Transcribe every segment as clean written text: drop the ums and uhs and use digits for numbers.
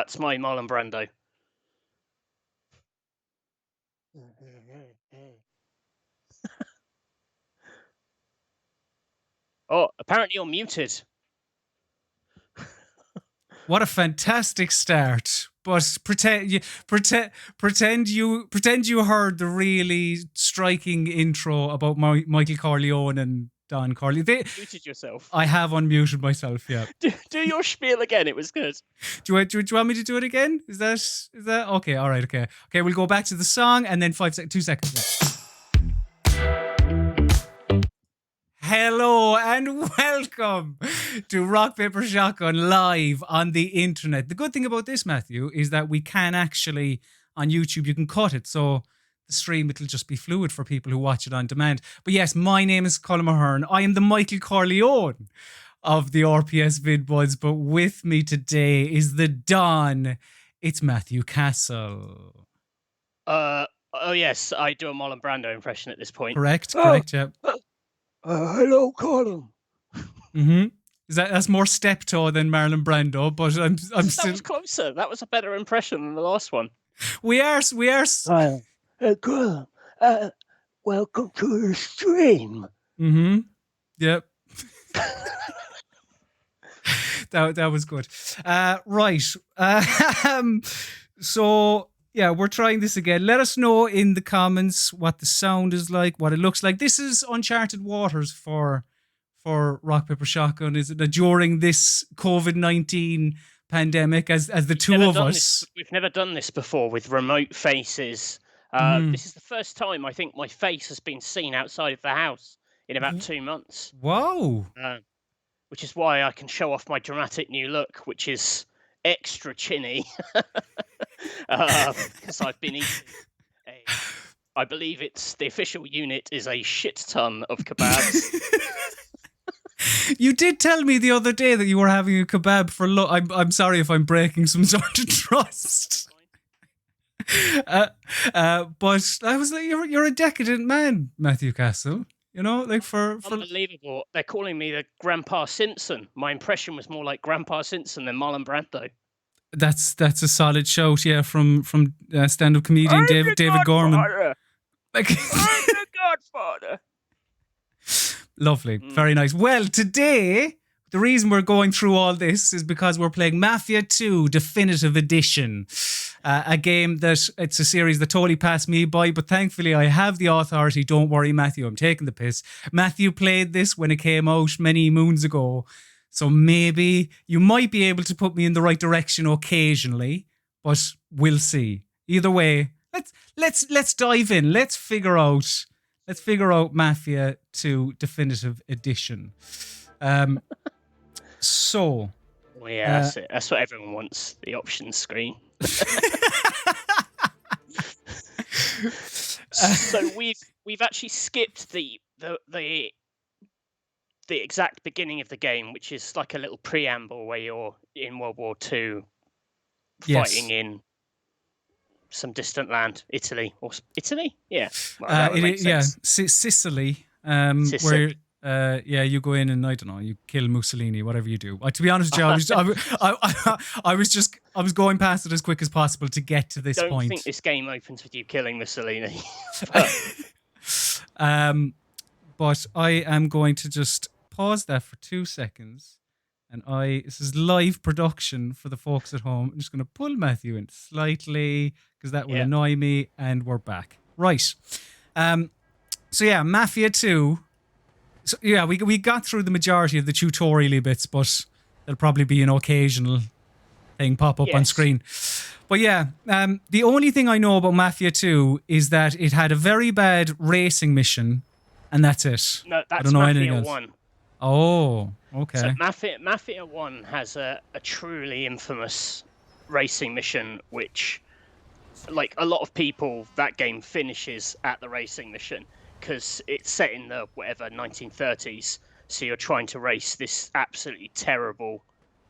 That's my Marlon Brando. Oh, apparently you're muted. What a fantastic start! But pretend you heard the really striking intro about Michael Corleone and Don Corleone. Muted yourself. I have unmuted myself. Yeah. Do your spiel again. It was good. Do you want me to do it again? Is that okay? All right. Okay. We'll go back to the song and then 2 seconds. Hello and welcome to Rock Paper Shotgun live on the internet. The good thing about this, Matthew, is that we can actually, on YouTube, you can cut it. So the stream, it'll just be fluid for people who watch it on demand. But yes, my name is Colm Ahern. I am the Michael Corleone of the RPS VidBuds. But with me today is the Don. It's Matthew Castle. Oh, yes, I do a Marlon Brando impression at this point. Correct, yeah. Hello, Colm. Mm-hmm. That's more steptoe than Marlon Brando, but I'm that still... was closer. That was a better impression than the last one. We are. Colm, welcome to the stream. Mm-hmm. Yep. that was good. Right. So yeah, we're trying this again. Let us know in the comments what the sound is like, what it looks like. This is uncharted waters for Rock Paper Shotgun. Is it during this COVID-19 pandemic as the two of us? We've never done this before with remote faces. This is the first time I think my face has been seen outside of the house in about 2 months. Wow. Which is why I can show off my dramatic new look, which is extra chinny. Because I've been eating I believe it's the official unit is a shit ton of kebabs. You did tell me the other day that you were having a kebab for lunch. I'm sorry if I'm breaking some sort of trust. But I was like, you're a decadent man, Matthew Castle. You know, like for unbelievable. They're calling me the Grandpa Simpson. My impression was more like Grandpa Simpson than Marlon Brando. That's a solid shout, yeah, from stand-up comedian David Gorman. I'm the Godfather. Lovely, very nice. Well, today the reason we're going through all this is because we're playing Mafia 2 Definitive Edition, a game that it's a series that totally passed me by, but thankfully I have the authority. Don't worry, Matthew, I'm taking the piss. Matthew played this when it came out many moons ago. So maybe you might be able to put me in the right direction occasionally, but we'll see. Either way, let's dive in. Let's figure out Mafia 2 Definitive Edition. So, well, yeah, that's it. That's what everyone wants. The options screen. So we've actually skipped the exact beginning of the game, which is like a little preamble where you're in World War II fighting in some distant land, Italy. Yeah. Sicily. Where you go in and I don't know, you kill Mussolini, whatever you do. To be honest with you, I was going past it as quick as possible to get to this point. I don't think this game opens with you killing Mussolini. But I am going to just pause that for 2 seconds. And this is live production for the folks at home. I'm just going to pull Matthew in slightly because that will annoy me. And we're back. Right. So yeah, Mafia 2. So yeah, we got through the majority of the tutorial bits, but there'll probably be an occasional thing pop up on screen. But yeah, the only thing I know about Mafia 2 is that it had a very bad racing mission, and that's it. No, that's I don't know Mafia anything else. 1. Oh, okay. So Mafia 1 has a truly infamous racing mission, which, like a lot of people, that game finishes at the racing mission because it's set in the 1930s. So you're trying to race this absolutely terrible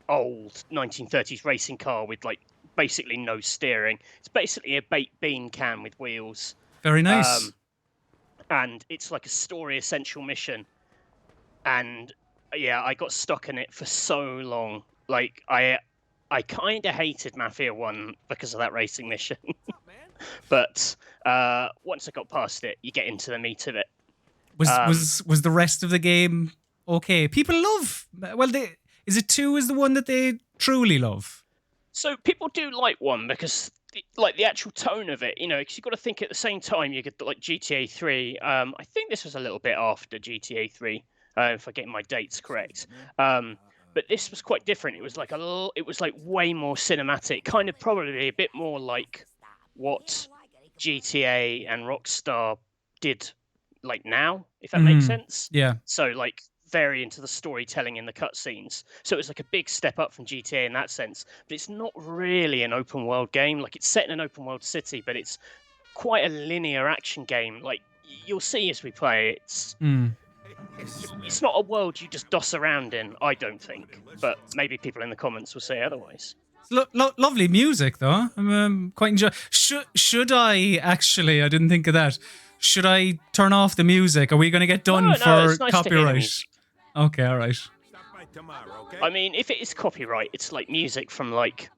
old 1930s racing car with like basically no steering. It's basically a baked bean can with wheels. Very nice. And it's like a story essential mission. And yeah, I got stuck in it for so long. Like I I kind of hated Mafia 1 because of that racing mission. But once I got past it, you get into the meat of it. Was the rest of the game okay? People love. Well, is it 2 is the one that they truly love? So people do like 1 because like the actual tone of it, because you've got to think at the same time you get like GTA 3. I think this was a little bit after GTA 3, if I get my dates correct. But this was quite different. It was like way more cinematic, kind of probably a bit more like what GTA and Rockstar did like now, if that makes sense. Yeah. So like very into the storytelling in the cutscenes. So it was like a big step up from GTA in that sense. But it's not really an open world game. Like it's set in an open world city, but it's quite a linear action game. Like you'll see as we play, it's not a world you just doss around in, I don't think. But maybe people in the comments will say otherwise. Lovely music, though. I'm quite enjoying. Should I actually? I didn't think of that. Should I turn off the music? Are we going to get done for it's nice copyright? Okay, all right. I mean, if it is copyright, it's like music from like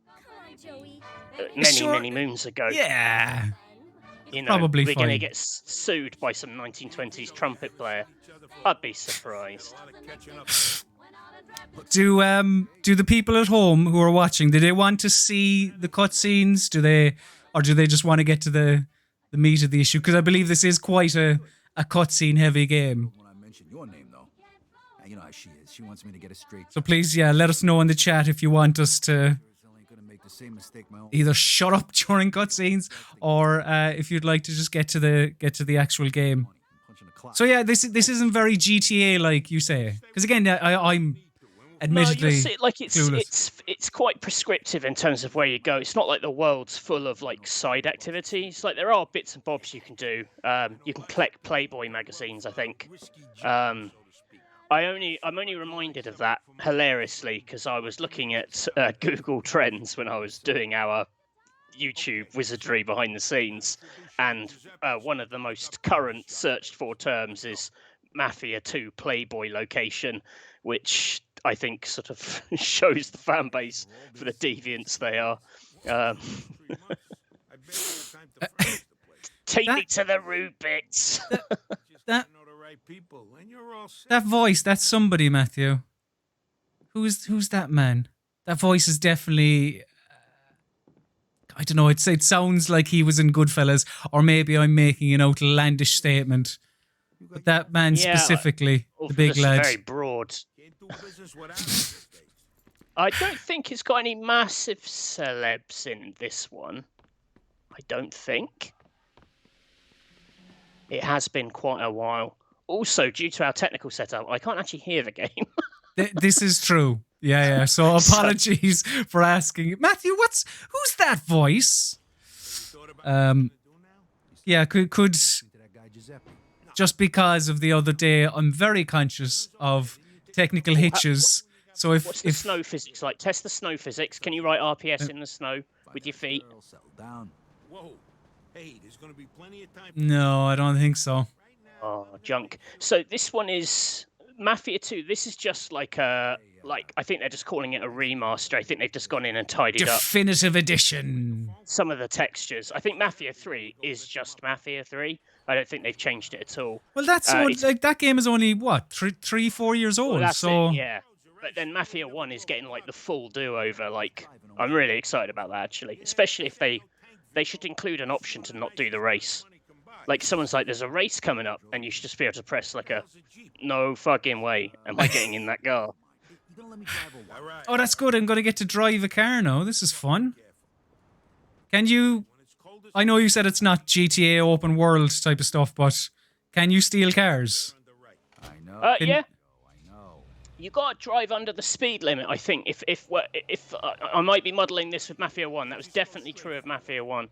many moons ago. Yeah. Probably we're fine. going to get sued by some 1920s trumpet player. I'd be surprised. Do the people at home who are watching, do they want to see the cutscenes? Do they just want to get to the meat of the issue? Because I believe this is quite a cutscene heavy game. When I mention your name, though, you know how she is. She wants me to get it straight. So please, let us know in the chat if you want us to either shut up during cutscenes or if you'd like to just get to the actual game. So yeah, this isn't very GTA like you say, because again, I'm admittedly it's quite prescriptive in terms of where you go. It's not like the world's full of like side activities. Like there are bits and bobs you can do. You can collect Playboy magazines, I think. I'm only reminded of that hilariously because I was looking at Google Trends when I was doing our YouTube wizardry behind the scenes, and one of the most current searched for terms is Mafia 2 Playboy location, which I think sort of shows the fan base for the deviants they are. Take me to the Rubits. That voice, that's somebody, Matthew. Who's that man? That voice is definitely... I don't know, it sounds like he was in Goodfellas, or maybe I'm making an outlandish statement. But that man specifically, the big lad. Very broad. I don't think it's got any massive celebs in this one. I don't think. It has been quite a while. Also, due to our technical setup, I can't actually hear the game. This is true. Yeah. So apologies for asking. Matthew, who's that voice? Yeah, could just because of the other day, I'm very conscious of technical hitches. So what's the snow physics like? Test the snow physics. Can you write RPS in the snow with your feet? No, I don't think so. Oh, junk. So this one is Mafia 2. This is just like I think they're just calling it a remaster. I think they've just gone in and tidied up Definitive Edition. Some of the textures. I think Mafia 3 is just Mafia 3. I don't think they've changed it at all. Well, that's like that game is only what 3-4 years old. Well, so yeah. But then Mafia 1 is getting like the full do-over. Like I'm really excited about that actually, especially if they should include an option to not do the race. Like someone's like, there's a race coming up, and you should just be able to press like a no fucking way am I getting in that car. Oh, that's good. I'm going to get to drive a car now. This is fun. Can you... I know you said it's not GTA open world type of stuff, but can you steal cars? Yeah. You got to drive under the speed limit, I think. If I might be muddling this with Mafia 1. That was definitely true of Mafia 1.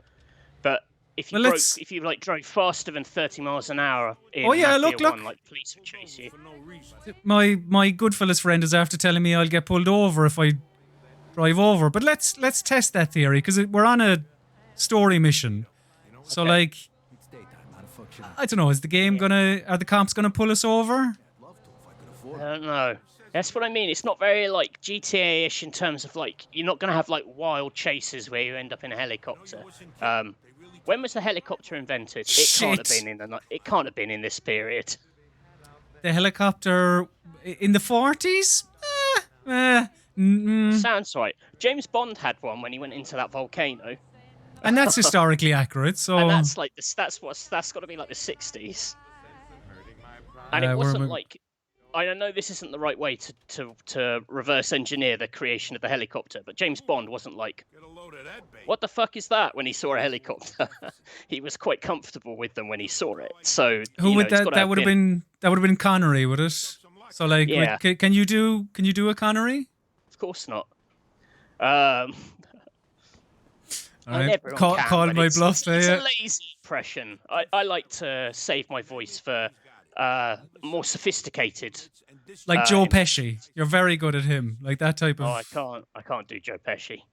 But if you drove faster than 30 miles an hour in Mafia 1, like police would chase you. My Goodfellas friend is after telling me I'll get pulled over if I drive over. But let's test that theory, because we're on a story mission. So like, I don't know, are the cops gonna pull us over? I don't know. That's what I mean. It's not very like GTA-ish in terms of like you're not gonna have like wild chases where you end up in a helicopter. When was the helicopter invented? It can't have been it can't have been in this period. The helicopter in the 40s? Sounds right. James Bond had one when he went into that volcano. And that's historically accurate. So and that's like that's got to be like the 60s. And it wasn't like I know this isn't the right way to reverse engineer the creation of the helicopter, but James Bond wasn't like, what the fuck is that when he saw a helicopter? He was quite comfortable with them when he saw it. So who would that would have been Connery, would it? So like, yeah. can you do a Connery? Of course not. Right. Call my bluff there. It's a lazy impression. I like to save my voice for more sophisticated. Like Joe Pesci. You're very good at him. Like that type of... Oh, I can't do Joe Pesci.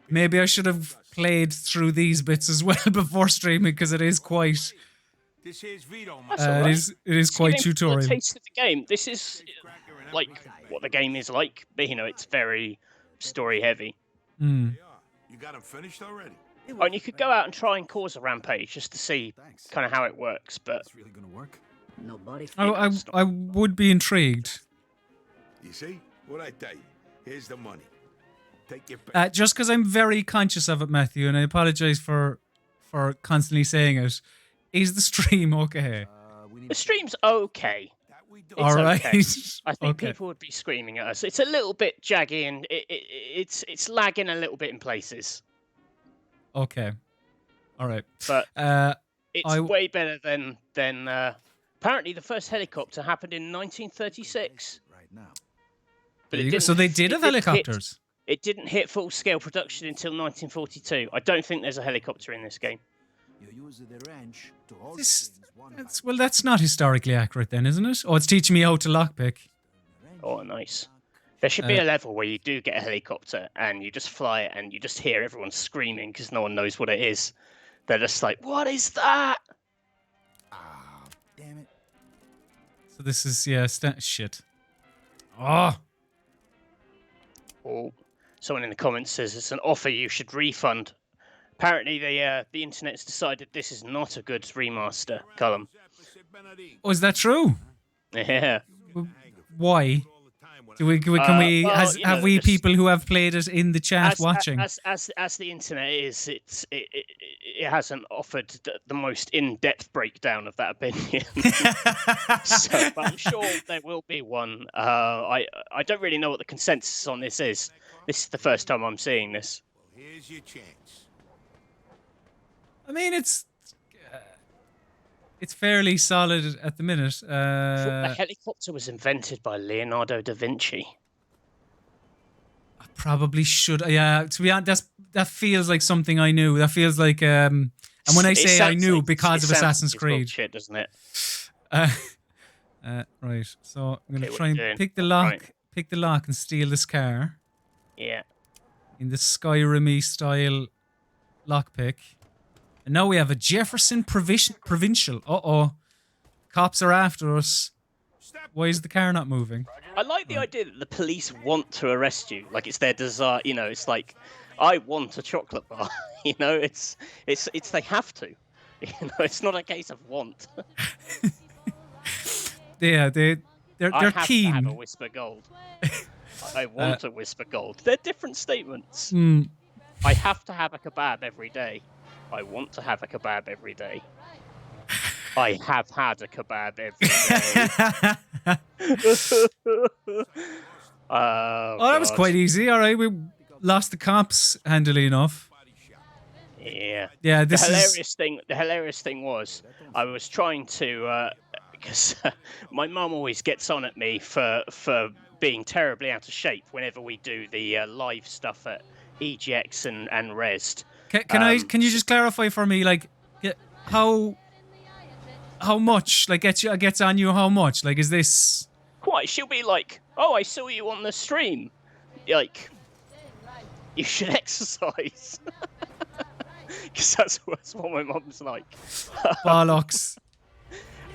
Maybe I should have played through these bits as well before streaming, because it is quite... it is quite tutorial. Taste of the game. This is like what the game is like, but it's very story heavy. You got them finished already? And you could go out and try and cause a rampage just to see kind of how it works, but it's really gonna work. Nobody. I would be intrigued. You see what I tell you? Here's the money. Take your pick. Just because I'm very conscious of it, Matthew, and I apologize for constantly saying it. Is the stream okay? The stream's okay. All right. Okay. I think people would be screaming at us. It's a little bit jaggy and it's lagging a little bit in places. Okay. All right. But it's way better than apparently the first helicopter happened in 1936. Right now. But so they did have helicopters. It didn't hit full scale production until 1942. I don't think there's a helicopter in this game. Well, that's not historically accurate then, isn't it? Oh, it's teaching me how to lockpick. Oh, nice. There should be a level where you do get a helicopter and you just fly it and you just hear everyone screaming because no one knows what it is. They're just like, what is that? Ah, damn it. So this is, shit. Oh, someone in the comments says it's an offer you should refund. Apparently, the internet's decided this is not a good remaster, Colm. Oh, is that true? Yeah. Why? Have we people who have played it in the chat watching? As the internet is, it hasn't offered the most in-depth breakdown of that opinion. But I'm sure there will be one. I don't really know what the consensus on this is. This is the first time I'm seeing this. Well, here's your chance. I mean, it's fairly solid at the minute. The helicopter was invented by Leonardo da Vinci. I probably should. Yeah, to be honest, that feels like something I knew. That feels like, and when I say I knew, because of Assassin's Creed, shit, doesn't it? Right. So I'm gonna try and pick the lock, and steal this car. Yeah. In the Skyrim style lockpick. And now we have a Jefferson Provincial. Uh-oh. Cops are after us. Why is the car not moving? I like the idea that the police want to arrest you. Like, it's their desire. It's like, I want a chocolate bar. It's they have to. It's not a case of want. Yeah, they're keen. I have to have a Whisper Gold. I want a Whisper Gold. They're different statements. I have to have a kebab every day. I want to have a kebab every day. I have had a kebab every day. Oh, that was quite easy. All right, we lost the cops handily enough. Yeah. Yeah. The hilarious thing was, I was trying to, because my mum always gets on at me for being terribly out of shape whenever we do the live stuff at EGX and Rezzed. Can you just clarify for me, like, how much, like, gets on you? How much, like, is this? Quite. She'll be like, "Oh, I saw you on the stream. Like, you should exercise." Because that's what my mum's like. Bollocks.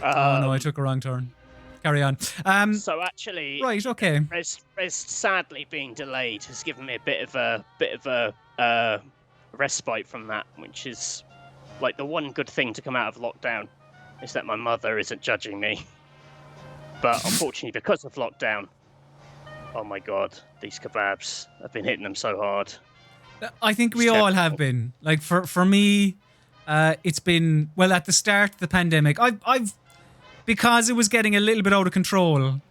Oh no, I took a wrong turn. carry on. So actually, Right, okay. Res sadly being delayed has given me a bit of a respite from that, which is like the one good thing to come out of lockdown is that my mother isn't judging me. But unfortunately, because of lockdown, oh my god, these kebabs, I've been hitting them so hard. I think we all have been. Like for me, it's been, well, at the start of the pandemic, I've because it was getting a little bit out of control,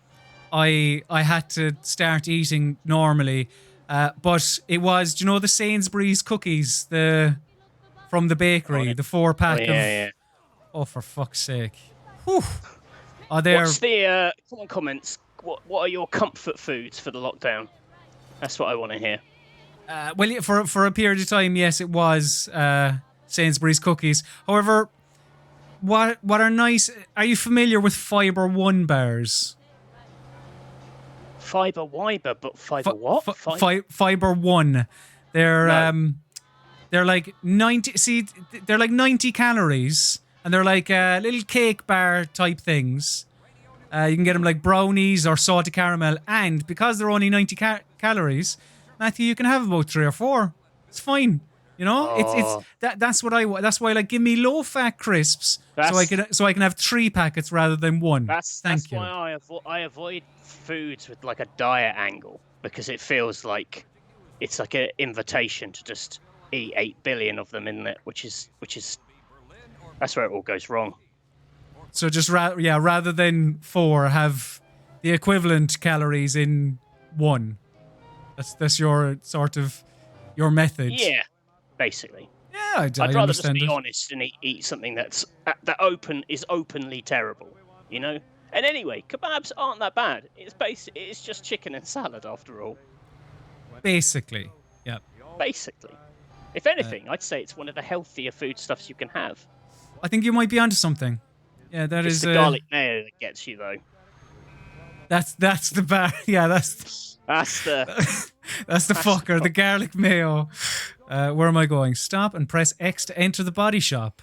I had to start eating normally. But it was, do you know the Sainsbury's cookies, from the bakery, the 4-pack of. Oh, for fuck's sake! Whew. Oh, What's the comments? What are your comfort foods for the lockdown? That's what I want to hear. Well, yeah, for a period of time, yes, it was Sainsbury's cookies. However, what are nice? Are you familiar with Fiber One bars? Fiber Wiber, but Fiber what? Fiber One. They're No. they're like 90. See, they're like 90 calories, and they're like little cake bar type things. You can get them like brownies or salted caramel, and because they're only 90 calories, Matthew, you can have about 3 or 4. It's fine. You know, that's what I want. That's why, like, give me low-fat crisps, so I can have 3 packets rather than 1. That's why I avoid foods with like a diet angle, because it feels like it's like an invitation to just eat 8 billion of them in it, which is that's where it all goes wrong. So just rather than 4, have the equivalent calories in 1. That's your sort of your method. Yeah, basically. Yeah, I'd rather just be it. honest and eat something that's is openly terrible, you know. And anyway, kebabs aren't that bad. It's just chicken and salad after all. Basically, yeah. Basically, if anything, I'd say it's one of the healthier foodstuffs you can have. I think you might be onto something. Yeah, It's the garlic mayo that gets you though. That's the bar. Yeah, that's the fucker. The garlic mayo. Where am I going? Stop and press X to enter the body shop.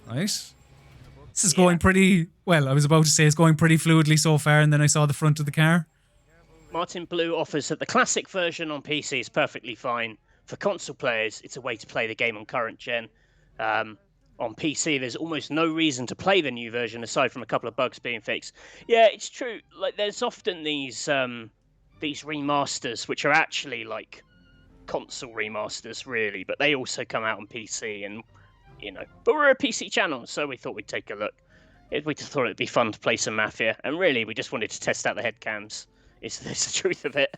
Right. This is going pretty well. I was about to say it's going pretty fluidly so far, and then I saw the front of the car. Martin Blue offers that the classic version on PC is perfectly fine. For console players, it's a way to play the game on current gen. On PC, there's almost no reason to play the new version aside from a couple of bugs being fixed. Yeah, it's true. Like, there's often these remasters which are actually like console remasters, really, but they also come out on PC, and you know. But we're a PC channel, so we thought we'd take a look. We just thought it'd be fun to play some Mafia, and really, we just wanted to test out the headcams. Is the truth of it?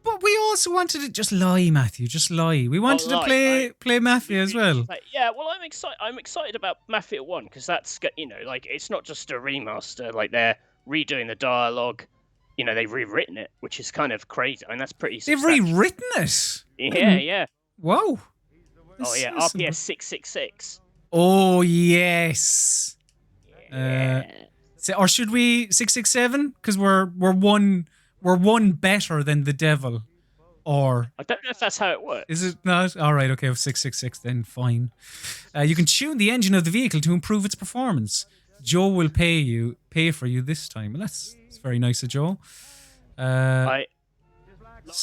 But we also wanted to just lie, Matthew. Just lie. We wanted to play Mafia as well. Yeah, well, I'm excited. I'm excited about Mafia 1 because that's, you know, like, it's not just a remaster. Like, they're redoing the dialogue. You know, they've rewritten it, which is kind of crazy. I mean, that's pretty. They've rewritten it. Yeah, yeah. Whoa. Oh yeah, RPS 666. Oh yes. Yeah. Or should we 667? Because we're one better than the devil. Or I don't know if that's how it works. Is it not? All right, okay, 666 then, fine. You can tune the engine of the vehicle to improve its performance. Joe will pay for you this time. Well, that's very nice of Joe.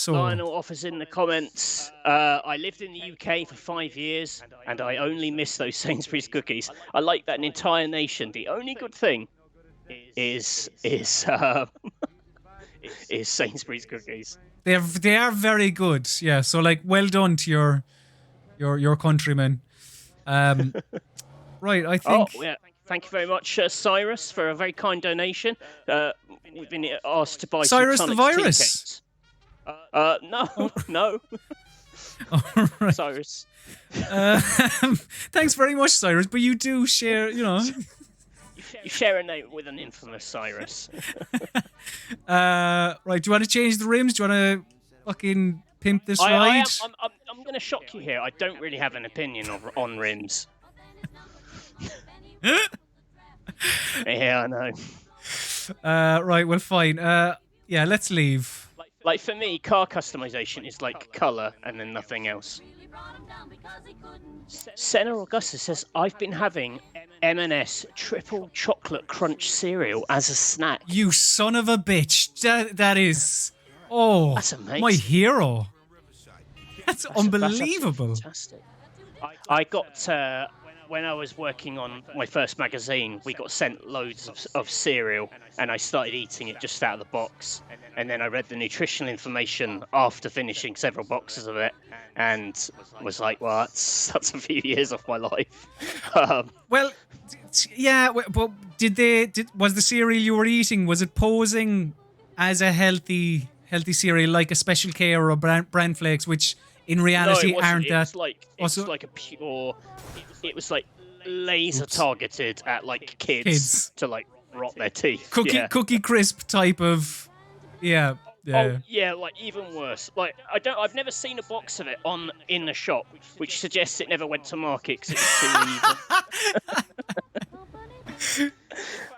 Lionel offers in the comments, I lived in the UK for 5 years and I only miss those Sainsbury's cookies. I like that an entire nation. The only good thing is Sainsbury's cookies. They are very good. Yeah, so like well done to your countrymen. Right, I think. Oh yeah, thank you very much, Cyrus, for a very kind donation. We've been asked to buy Cyrus some the tonic virus. No. All right. Cyrus. Thanks very much, Cyrus. But you do share, you know. You share a name with an infamous Cyrus. Right, do you want to change the rims? Do you want to fucking pimp this ride? I'm going to shock you here. I don't really have an opinion on rims. Yeah, I know. Right, well, fine. Yeah, let's leave. Like for me, car customization is like color and then nothing else. Senna Augusta says, I've been having M&S triple chocolate crunch cereal as a snack. You son of a bitch. That is... Oh, That's amazing. my hero. That's That's unbelievable. fantastic. I got when I was working on my first magazine, we got sent loads of cereal, and I started eating it just out of the box. And then I read the nutritional information after finishing several boxes of it, and was like, "Well, that's a few years off my life." Well, yeah, but was the cereal you were eating, was it posing as a healthy cereal like a Special K or a bran flakes, which in reality aren't that? It was like a pure. It was like laser targeted at like kids to like rot their teeth. Cookie crisp type of. Yeah. Oh yeah, like even worse. Like I've never seen a box of it in the shop, which suggests it never went to market because it was too evil.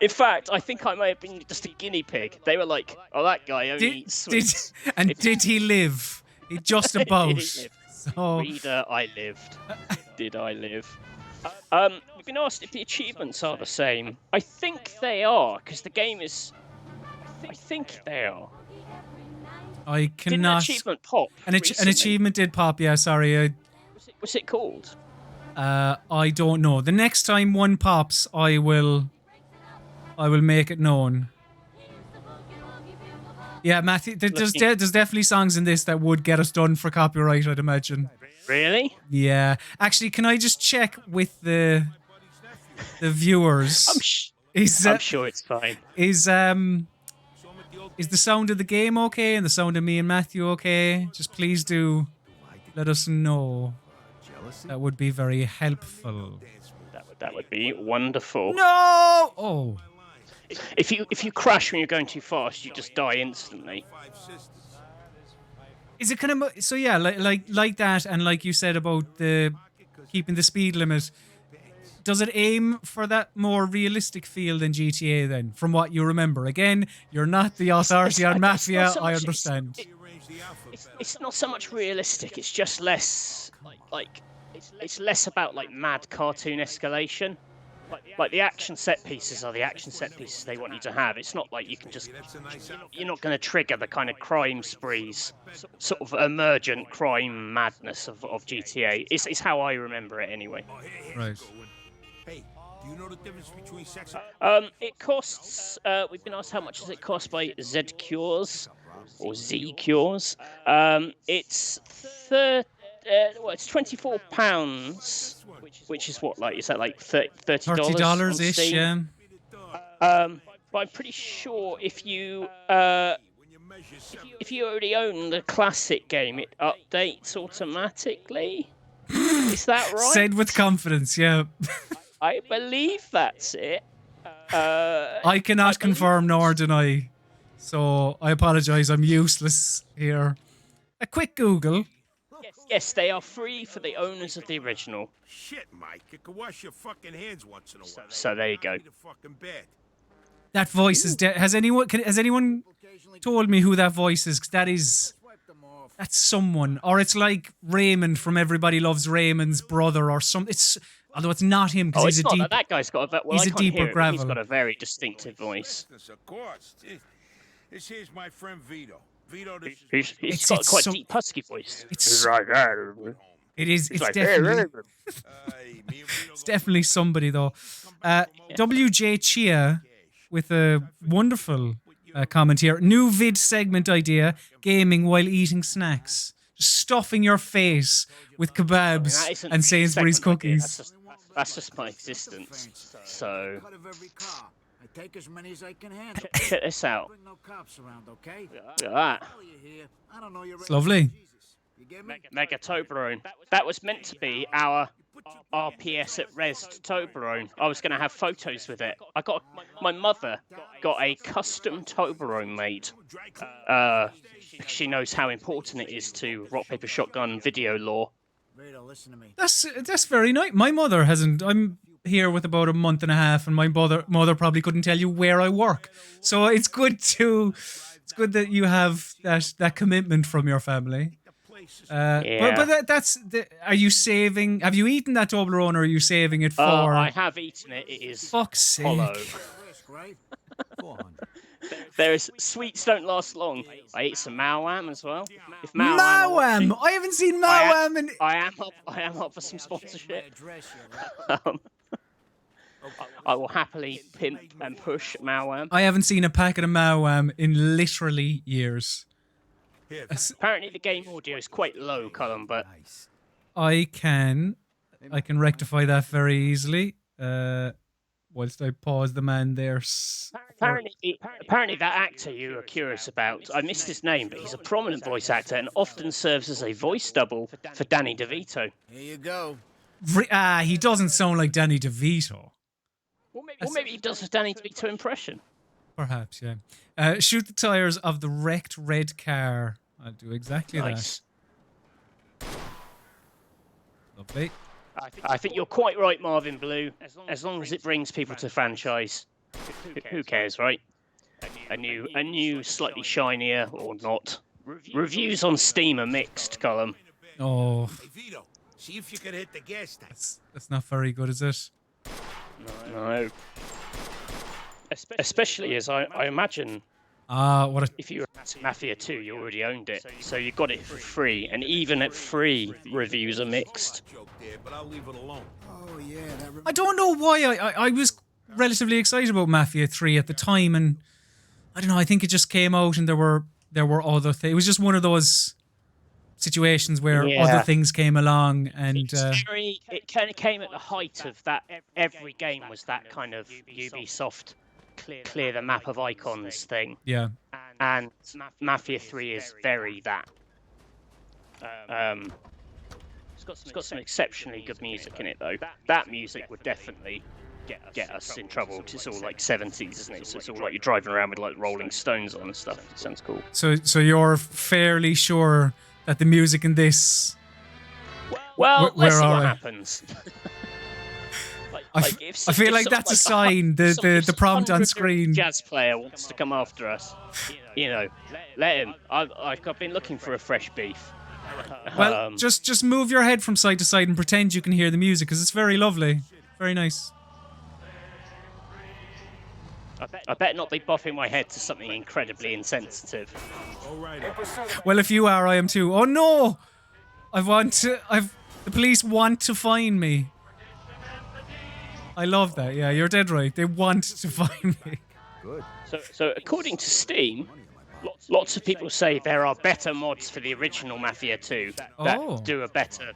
In fact, I think I may have been just a guinea pig. They were like, "Oh, that guy only eats sweets." Did he live? He just about. Did he live? So... Reader, I lived. Did I live? We've been asked if the achievements are the same. I think they are, because the game is. I think they are. I cannot. Didn't an achievement pop? An achievement did pop. Yeah, sorry. What's it called? I don't know. The next time one pops, I will make it known. Yeah, Matthew, there's definitely songs in this that would get us done for copyright, I'd imagine. Really? Yeah. Actually, can I just check with the viewers? I'm sure it's fine. Is the sound of the game okay and the sound of me and Matthew okay? Just please do let us know. That would be very helpful. That would be wonderful. No! Oh. If you crash when you're going too fast, you just die instantly. Is it kind of so? Yeah, like that, and like you said about the keeping the speed limit. Does it aim for that more realistic feel than GTA then, from what you remember? Again, you're not the authority on Mafia, I understand. It's not so much realistic, it's just less, it's less about, like, mad cartoon escalation. Like, the action set pieces are the action set pieces they want you to have. It's not like you can just... You're not going to trigger the kind of crime sprees, sort of emergent crime madness of GTA. It's how I remember it anyway. Right. Hey, do you know the difference between sex? It costs. We've been asked how much does it cost by Z Cures or Z Cures. It's it's £24, which is what, like, is that like $30 ish? Yeah. But I'm pretty sure if you already own the classic game, it updates automatically. Is that right? Said with confidence, yeah. I believe that's it. I cannot confirm nor deny, so I apologise. I'm useless here. A quick Google. Yes, they are free for the owners of the original. Shit, Mike, you can wash your fucking hands once in a while. So there you go. That voice is dead. Has anyone told me who that voice is? 'Cause that's someone, or it's like Raymond from Everybody Loves Raymond's brother, or some. Although it's not him because he's a deep. That guy's got he's a deeper gravel. He's got a very distinctive voice. Of course. This here's my friend Vito. He's got quite a deep husky voice. It's definitely. It's definitely somebody though. WJ Chia with a wonderful comment here. New vid segment idea: gaming while eating snacks. Just stuffing your face with kebabs and Sainsbury's cookies. That's just my existence. So. I take as many as I can handle. Check this out. Bring no cops around, okay? Look at that. It's lovely. Mega Toblerone. That was meant to be our RPS at Res Toblerone. I was going to have photos with it. My mother got a custom Toblerone made. Because she knows how important it is to rock paper shotgun video lore. That's very nice. My mother hasn't. I'm here with about a month and a half, and my mother probably couldn't tell you where I work. So it's good that you have that commitment from your family. But that's are you saving? Have you eaten that Toblerone, or are you saving it for? I have eaten it. It is Fuck's hollow. sake. Risk, right? 400. There's sweets don't last long. I ate some Mawam as well. If Mawam! I haven't seen Mawam in. I am up for some sponsorship. Address you, right? I will happily pimp and push Mawam. I haven't seen a packet of Mawam in literally years. Apparently the game audio is quite low, Colm, but I can rectify that very easily. Whilst I pause the man there. apparently that actor you are curious about, I missed his name, but he's a prominent voice actor and often serves as a voice double for Danny DeVito. Here you go. He doesn't sound like Danny DeVito. Or maybe he does a Danny DeVito impression. Perhaps, yeah. Shoot the tires of the wrecked red car. I'll do exactly Nice. that. Lovely. I think you're quite right, Marvin Blue. As long as it brings people to the franchise, who cares, right? A new, slightly shinier or not. Reviews on Steam are mixed, Colm. Oh, Hey, Vito, see if you can hit the gas tank. that's not very good, is it? No. Especially as I imagine What a if you were at Mafia 2, you already owned it, so you got it for free. And even at free, reviews are mixed. Joke there, but I'll leave it alone. Oh, yeah, that I don't know why I was relatively excited about Mafia 3 at the time, and I don't know, I think it just came out and there were other things. It was just one of those situations where other things came along, and It kind of came at the height of that. Every game was that kind of Ubisoft clear the map of icons thing. yeah. And Mafia 3 is very that. It's got some exceptionally good music in it, though. That music would definitely get us in trouble. It's all like 70s, isn't it? So it's all like you're driving around with like Rolling Stones on and stuff. It sounds cool. So you're fairly sure that the music in this... Well, Where let's see are what I? happens. I feel like that's a sign, the prompt on screen. Jazz player wants to come after us. You know, let him. I've been looking for a fresh beef. Well, just move your head from side to side and pretend you can hear the music, because it's very lovely. Very nice. I better not be bopping my head to something incredibly insensitive. All right. Well, if you are, I am too. Oh no! The police want to find me. I love that. Yeah, you're dead right. They want to find me. So according to Steam, lots of people say there are better mods for the original Mafia 2 that do a better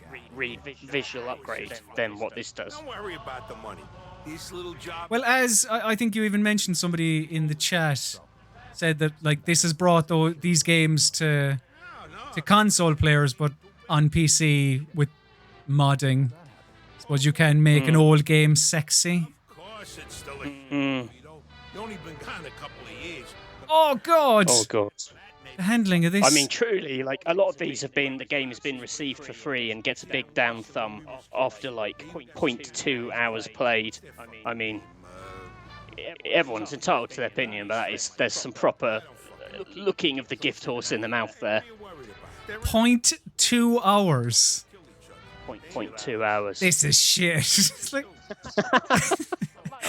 visual upgrade than what this does. Don't worry about the money. This little job. Well, as I think you even mentioned, somebody in the chat said that like this has brought these games to console players, but on PC with modding. Suppose you can make an old game sexy. Of course, it's still a You only been gone a couple of years. Oh god! Oh god. The handling of this. I mean, truly, like a lot of these the game has been received for free and gets a big down thumb after like 0.2 hours played. I mean, everyone's entitled to their opinion, but there's some proper looking of the gift horse in the mouth there. 0.2 hours. 0.2 hours. This is shit. It's like,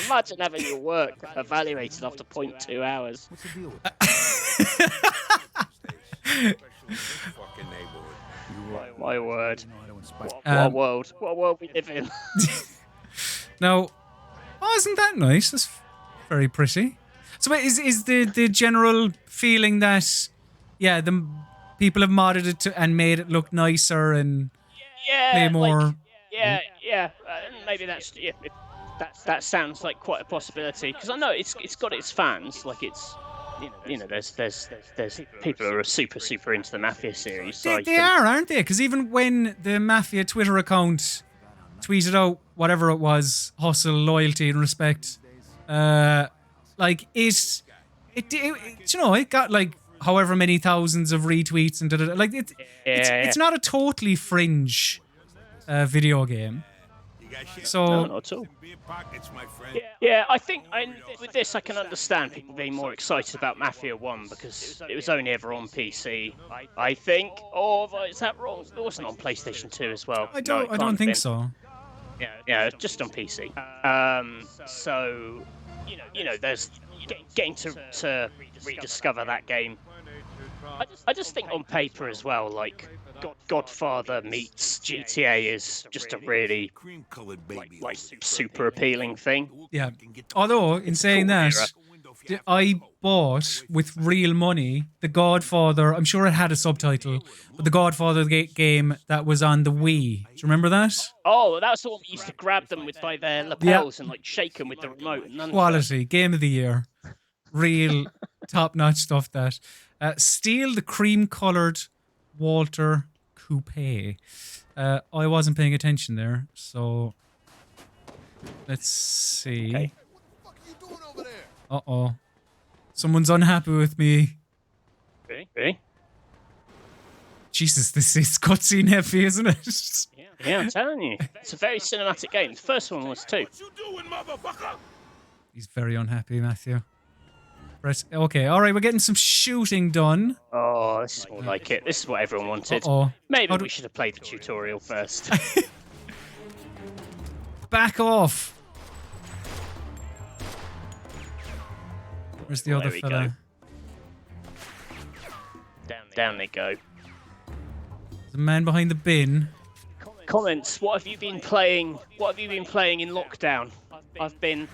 Imagine having your work evaluated after 0.2 hours. Fucking neighborhood. My word. What world we live in. now, isn't that nice? That's very pretty. So wait, is the general feeling that, yeah, the people have modded it and made it look nicer and play more... Maybe that sounds like quite a possibility, because I know it's got its fans, like it's there's people who are super into the Mafia series. So they are, aren't they? Because even when the Mafia Twitter account tweeted out whatever it was, hustle, loyalty, and respect, like it got like however many thousands of retweets and like it's not a totally fringe video game. So No, not at all. Yeah, I think with this I can understand people being more excited about Mafia 1 because it was only ever on PC. I think. Oh, is that wrong? It wasn't on PlayStation 2 as well. I No, it don't can't think have so. been. Yeah, it's just on PC. So there's getting to rediscover that game. I just think on paper as well, like Godfather meets GTA is just a really like super appealing thing. Yeah. Although, in saying cool that, era. I bought with real money The Godfather. I'm sure it had a subtitle, but The Godfather game that was on the Wii. Do you remember that? Oh, that was the one we used to grab them by their lapels and like shake them with the remote. And nunchuck. Quality game of the year, real top-notch stuff. That steal the cream-colored Walter Coupe. I wasn't paying attention there, so let's see. Okay. Uh-oh. Someone's unhappy with me. Really? Jesus, this is cutscene heavy, isn't it? Yeah, I'm telling you. It's a very cinematic game. The first one was too. What you doing, motherfucker? He's very unhappy, Matthew. Right, okay, alright, we're getting some shooting done. Oh, this is more like it. This is what everyone wanted. Uh-oh. Maybe we should have played the tutorial first. Back off! Where's the Well, other there we fella? go. Down they go. The man behind the bin. Comments. What have you been playing? What have you been playing in lockdown? I've been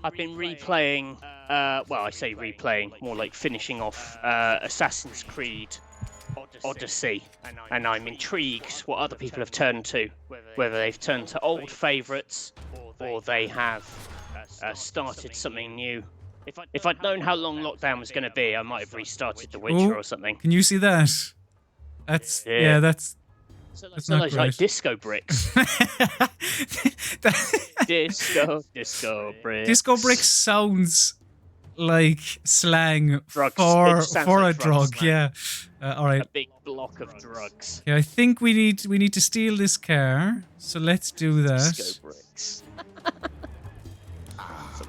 replaying. Well, I say replaying, more like finishing off Assassin's Creed Odyssey, and I'm intrigued what other people have turned to, whether they've turned to old favourites or they have started something new. If I'd known how long lockdown was going to be, I might have restarted The Witcher or something. Can you see that? That's Yeah. that's So not it's like great. disco bricks. disco bricks. Disco brick sounds like slang Drugs. for It sounds a like drug drug. slang. Yeah. All right. A big block of drugs. Okay, I think we need to steal this car. So let's do that. Disco bricks.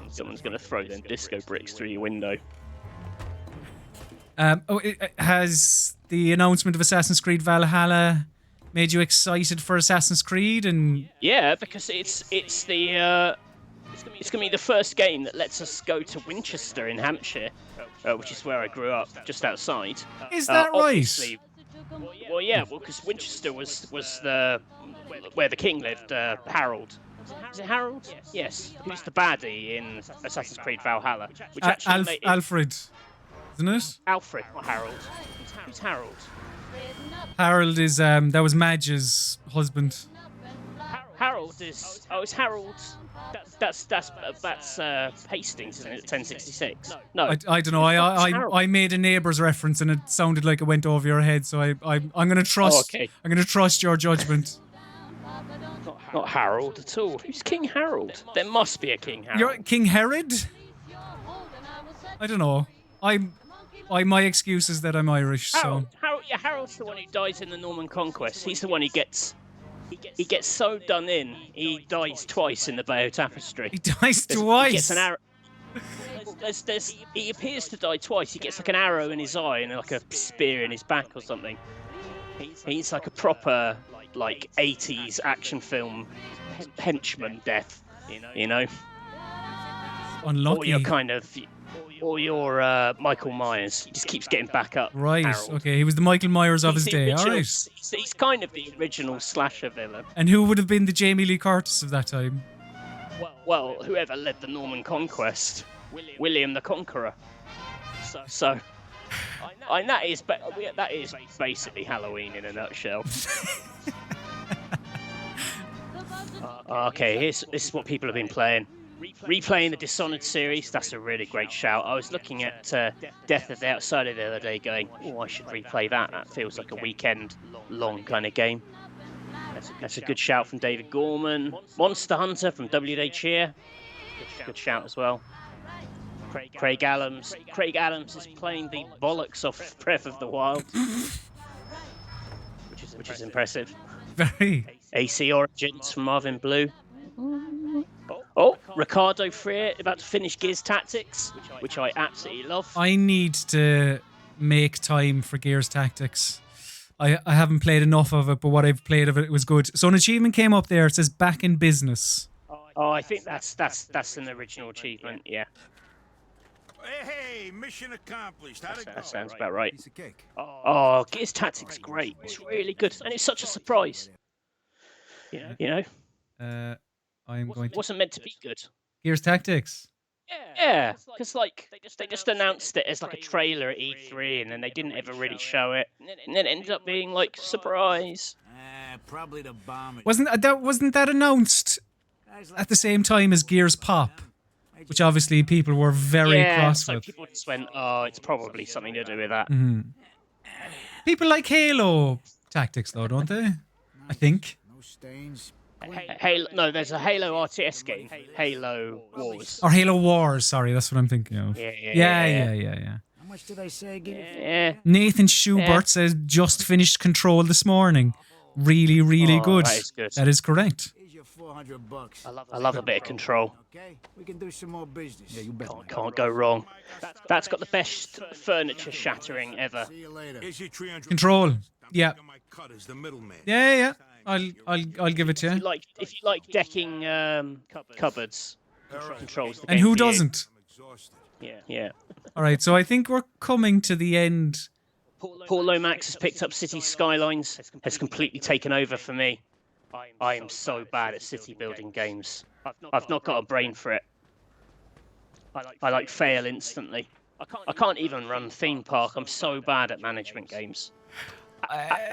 Someone's going to throw them disco bricks through your window. Has the announcement of Assassin's Creed Valhalla made you excited for Assassin's Creed? And Yeah, because it's going to be the first game that lets us go to Winchester in Hampshire, which is where I grew up, just outside. is that right? Obviously, well, because Winchester was where the king lived, Harold. Is it Harold? Yes. Who's the baddie in Assassin's Creed Valhalla? Which actually Alfred, isn't it? Alfred, not Harold. Who's Harold? Harold is that was Madge's husband. Harold is. Oh, it's Harold. That's Hastings, isn't it? 1066. No. I don't know. I made a neighbour's reference and it sounded like it went over your head. So I'm gonna trust. Okay. I'm gonna trust your judgment. Not Harold at all. Who's King Harold? There must be a King Harold. You're King Herod? I don't know. My excuse is that I'm Irish. So Harold's the one who dies in the Norman Conquest. He's the one who gets so done in. He dies twice in the Bayeux Tapestry. he dies He twice. gets an arrow. He appears to die twice. He gets like an arrow in his eye and like a spear in his back or something. He's like a proper like 80s action film henchman death, you know. Unlucky. Or you're Michael Myers. He just keeps getting back up. Right. Harold. Okay. He was the Michael Myers of his day. All right. He's kind of the original slasher villain. And who would have been the Jamie Lee Curtis of that time? Well, whoever led the Norman Conquest, William the Conqueror. So that is basically Halloween in a nutshell. Okay, this is what people have been playing. Replaying the Dishonored series, that's a really great shout. I was looking at Death of the Outsider the other day going, oh, I should replay that. That feels like a weekend-long kind of game. That's a good shout from David Gorman. Monster Hunter from W.H. Cheer. Good shout as well. Craig Adams is playing the bollocks off Breath of the Wild, which is impressive. Very. AC Origins from Marvin Blue. Oh, Ricardo Freer about to finish Gears Tactics, which I absolutely love. I need to make time for Gears Tactics. I haven't played enough of it, but what I've played of it was good. So an achievement came up there. It says back in business. Oh, I think that's an original achievement. Yeah, Hey, mission accomplished. How'd it go? that sounds about right. Piece of cake. Oh, Gears Tactics great. It's really good, and it's such a surprise. You know, I'm going to wasn't meant to be good. Gears Tactics. Yeah, because like they just announced it as like a trailer at E3, and then they didn't ever really show it, and then it ended up being like surprise. Probably the bomb. Wasn't that announced at the same time as Gears Pop, which obviously people were very cross so with. people just went, oh, it's probably something to do with that. People like Halo Tactics, though, don't they? I think. No stains. Halo, no, there's a Halo RTS game, Halo Wars. Or Halo Wars, sorry, that's what I'm thinking of. Yeah. How much did I say? Give it. Yeah. Nathan Schubert says just finished Control this morning. Really, really good. That is good. That is correct. Here's your $400. I love a bit of Control. Okay, we can do some more business. Yeah, you bet. Can't go wrong. That's got the best furniture shattering ever. See you later. Here's your 300. Control. Yeah. My cut as the middleman. Yeah. I'll give it to you. If you like decking cupboards, Control's the And game who for you. doesn't? Yeah. All right, so I think we're coming to the end. Paul Lomax has picked up City Skylines, has completely taken over for me. I am so bad at city building games. I've not got a brain for it. I like fail instantly. I can't even run theme park. I'm so bad at management games.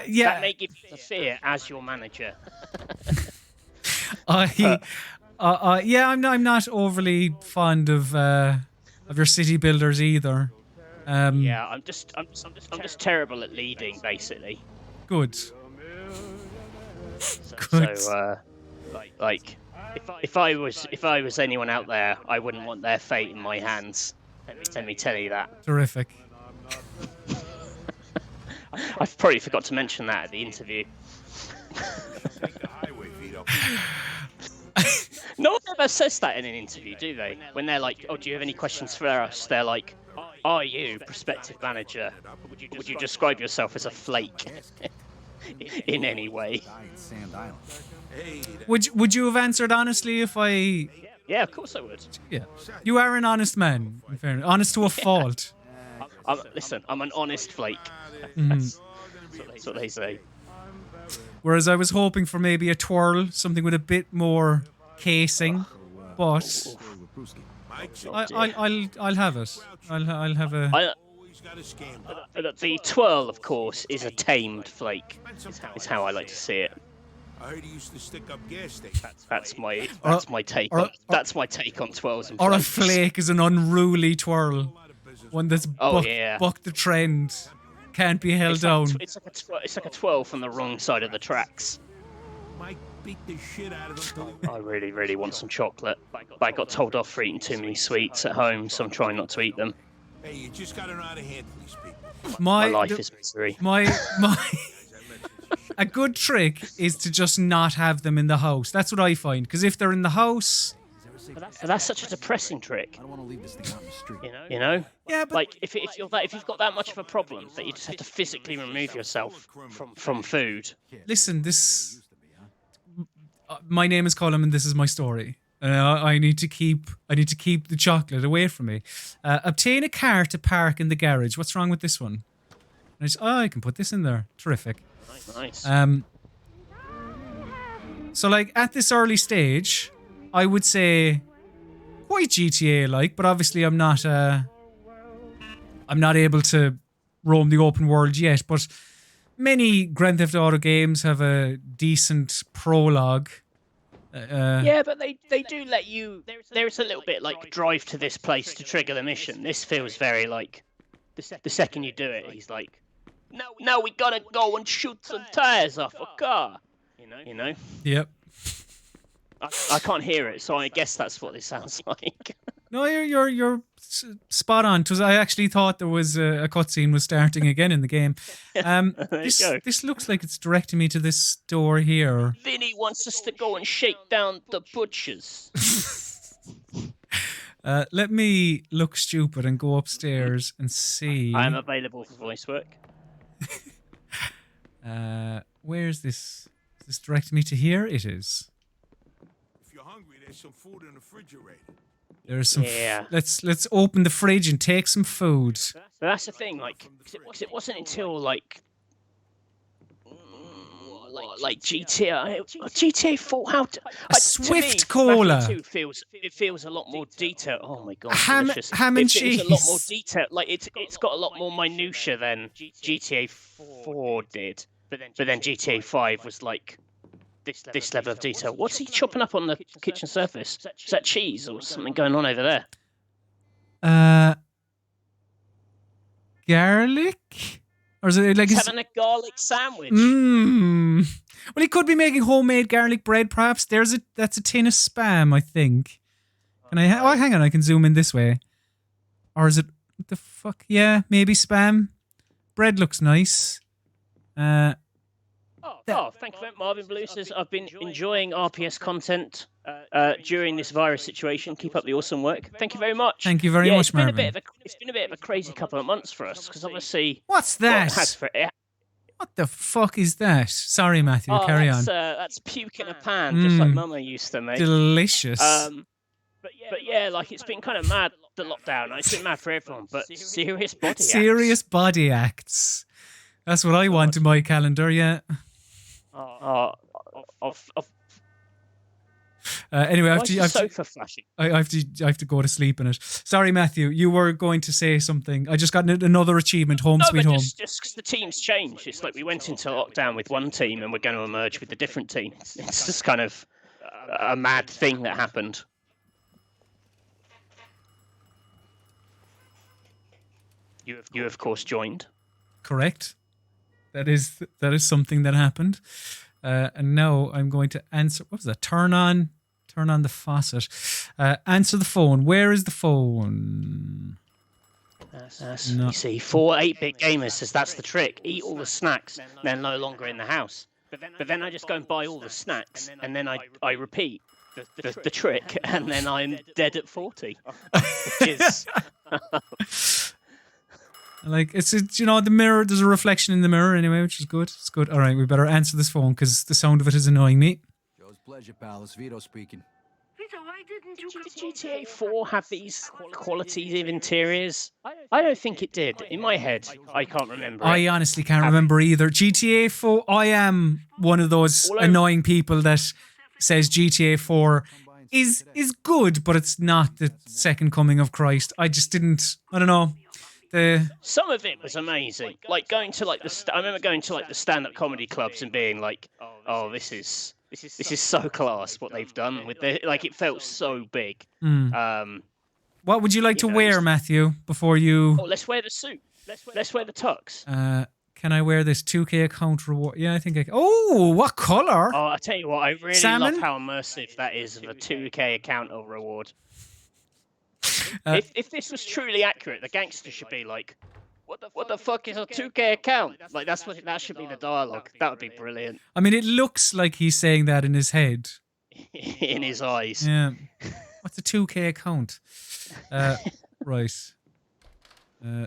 Yeah. That may give you the fear as your manager. I'm not overly fond of your city builders either. Yeah, I'm just terrible at leading, basically. Good. So, like, if I was anyone out there, I wouldn't want their fate in my hands. Let me tell you that. Terrific. I probably forgot to mention that at the interview. Take the highway feet up. No one ever says that in an interview, do they? When they're like, "Oh, do you have any questions for us?" They're like, "Are you prospective manager? Would you describe yourself as a flake in any way?" Would you have answered honestly if I? Yeah, of course I would. Yeah. You are an honest man. In fairness. Honest to a fault. Listen, I'm an honest flake. That's what they say. Whereas I was hoping for maybe a twirl, something with a bit more casing, but I'll have it. I'll have a. The twirl, of course, is a tamed flake. Is how I like to see it. I heard he used to stick up gas stations. That's my take. That's my take on twirls and Or a flakes. flake is an unruly twirl, one that's yeah. bucked the trend, can't be held down. It's like a twirl from the wrong side of the tracks. Mike beat the shit out of him. I really, really want some chocolate, but I got told off for eating too many sweets at home, so I'm trying not to eat them. Hey, you just gotta know how to handle these people. My life is misery. A good trick is to just not have them in the house. That's what I find, because if they're in the house, But that's such a depressing trick. I don't want to leave this thing out in the street. You know? yeah, but Like if you've got that much of a problem that you just have to physically remove yourself from food. listen, this. My name is Colm, and this is my story. I need to keep the chocolate away from me. Obtain a car to park in the garage. What's wrong with this one? And I can put this in there. Terrific. Nice. So like at this early stage, I would say quite GTA like, but obviously I'm not able to roam the open world yet. But many Grand Theft Auto games have a decent prologue. Yeah, but they do let you. There's a little bit like drive to this place to trigger the mission. This feels very like the second you do it, he's like, no, we gotta go and shoot some tires off a car. You know. Yep. I can't hear it, so I guess that's what it sounds like. No, you're spot on. 'Twas, I actually thought there was a cutscene was starting again in the game. There you go. This looks like it's directing me to this door here. Vinny wants us to go and shake down the butchers. Let me look stupid and go upstairs and see. I'm available for voice work. Where's this? Is this directing me to here? It is. If you're hungry, there's some food in the refrigerator. There's some. Yeah. Let's open the fridge and take some food. But that's the thing, like, 'cause it wasn't until like GTA 4. How to, Swift to me, cola. Mafia 2 feels a lot more detailed. Oh my god, Ham delicious. and It feels a lot more cheese. detailed. Like it's got a lot more minutia than GTA 4 did. But then GTA 5 was like this level of detail. What's he chopping up on the kitchen surface? Is that cheese or something going on over there? Garlic? Or is it like He's having a garlic sandwich. Mmm. Well, he could be making homemade garlic bread, perhaps. That's a tin of Spam, I think. Can I? Oh, hang on. I can zoom in this way. Or is it? What the fuck? Yeah, maybe Spam. Bread looks nice. Thank you, Marvin Blue says, I've been enjoying RPS content during this virus situation. Keep up the awesome work. Thank you very much. Thank you very much, it's been Marvin. it's been a bit of a crazy couple of months for us because obviously. What's that? What the fuck is that? Sorry, Matthew. Carry on. That's puke in a pan, just like Mama used to make. Delicious. But yeah, like it's been kind of mad, the lockdown. It's been mad for everyone, but serious body acts. Serious body acts. That's what I want in my calendar, yeah. Anyway, I have to go to sleep in it. Sorry, Matthew, you were going to say something. I just got another achievement, Home Sweet Home. Just because the teams changed. It's like we went into lockdown with one team and we're going to emerge with a different team. It's just kind of a mad thing that happened. You of course joined. Correct. That is something that happened. And now I'm going to answer. What was that? Turn on the faucet. Answer the phone. Where is the phone? No. You see, 8-bit gamers says that's the trick. Eat all the snacks, they're no longer in the house. But then I just go and buy all the snacks, and then I repeat the trick, and then I'm dead at 40. Which is... Like it's the mirror. There's a reflection in the mirror anyway, which is good. It's good. All right, we better answer this phone because the sound of it is annoying me. Joe's pleasure, pal. It's Vito speaking. Vito, why didn't you Did GTA 4 have these qualities of interiors? I don't think it did. In my head, I can't remember. I honestly can't remember either. GTA 4. I am one of those annoying people that says GTA 4 is good, but it's not the second coming of Christ. I just didn't. I don't know. Some of it was amazing. Like going to I remember going to the stand-up comedy clubs and being like, "Oh, this is so class what they've done with it felt so big." What would you like to wear, Matthew? Before you? Oh, let's wear the suit. Let's wear the tux. Can I wear this 2K account reward? Yeah, I think I can. Oh, what color? Oh, I tell you what, I really Salmon? love how immersive that is of a 2K account reward. If this was truly accurate, the gangster should be like, "What the fuck is a 2K account?" Like that should be the dialogue. That would be brilliant. I mean, it looks like he's saying that in his head. In his eyes. Yeah. What's a 2K account? Right.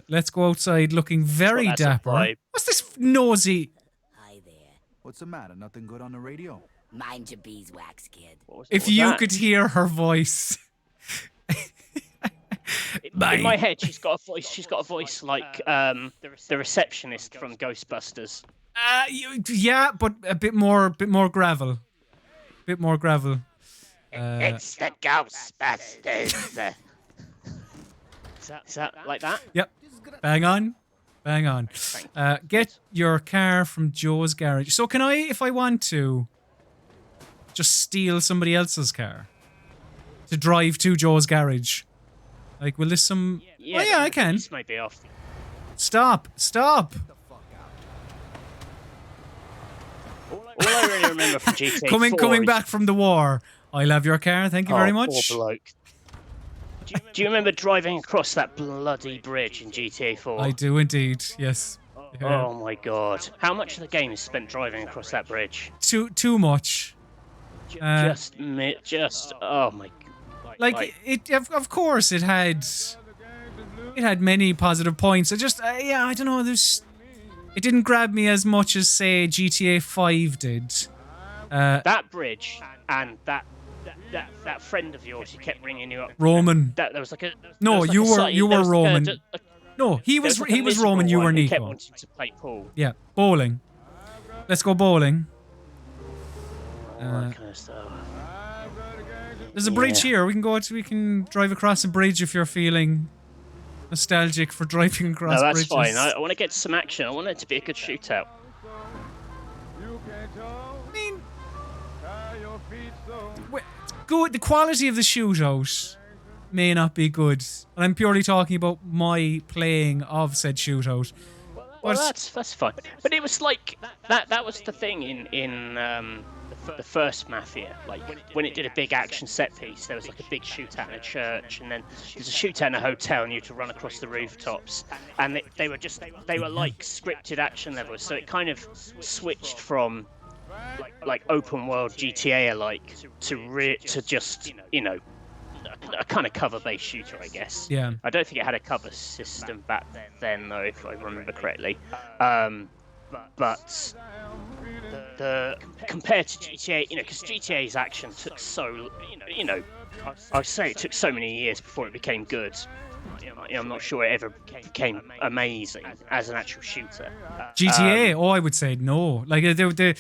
Let's go outside looking very dapper. What's this nosy? Hi there. What's the matter? Nothing good on the radio? Mind your beeswax, kid. If you could hear her voice. In my head, she's got a voice. She's got a voice like the receptionist from Ghostbusters. Yeah, but a bit more gravel. Bit more gravel. It's the Ghostbusters. Is that like that? Yep. Bang on. Bang on. Get your car from Joe's garage. So can I, if I want to, just steal somebody else's car to drive to Joe's garage? Like, will this some... Yeah, oh, yeah, I can. This might be off. Stop. All I really remember from GTA 4 Coming back from the war. I'll have your car. Thank you very much. Poor bloke. Do you remember driving across that bloody bridge in GTA 4? I do indeed. Yes. Yeah. Oh my god. How much of the game is spent driving across that bridge? Too much. Oh my god. Like it, of course, it had many positive points. It just, yeah, I don't know. It didn't grab me as much as say GTA 5 did. That bridge and that friend of yours who kept ringing you up. Roman. There was like a. No, there was like you were Roman. No, he there was like a Roman. You miserable were one who kept Nico. wanting to play pool. Yeah, bowling. Let's go bowling. All that kind of stuff. There's a bridge here. We can drive across a bridge if you're feeling nostalgic for driving across No, that's bridges. fine. I want to get some action. I want it to be a good shootout. I mean, it's good. The quality of the shootout may not be good, and I'm purely talking about my playing of said shootout. Well, that's fine. But it was like that was the thing in the first Mafia. Like when it did a big action set piece, there was like a big shootout in a church, and then there's a shootout in a hotel, and you had to run across the rooftops. And they were like scripted action levels. So it kind of switched from like open world GTA alike to just a kind of cover-based shooter, I guess. Yeah. I don't think it had a cover system back then, though, if I remember correctly. But the compared to GTA, because GTA's action took so, I'd say it took so many years before it became good. I'm not sure it ever became amazing as an actual shooter. GTA? I would say no. Like Rockstar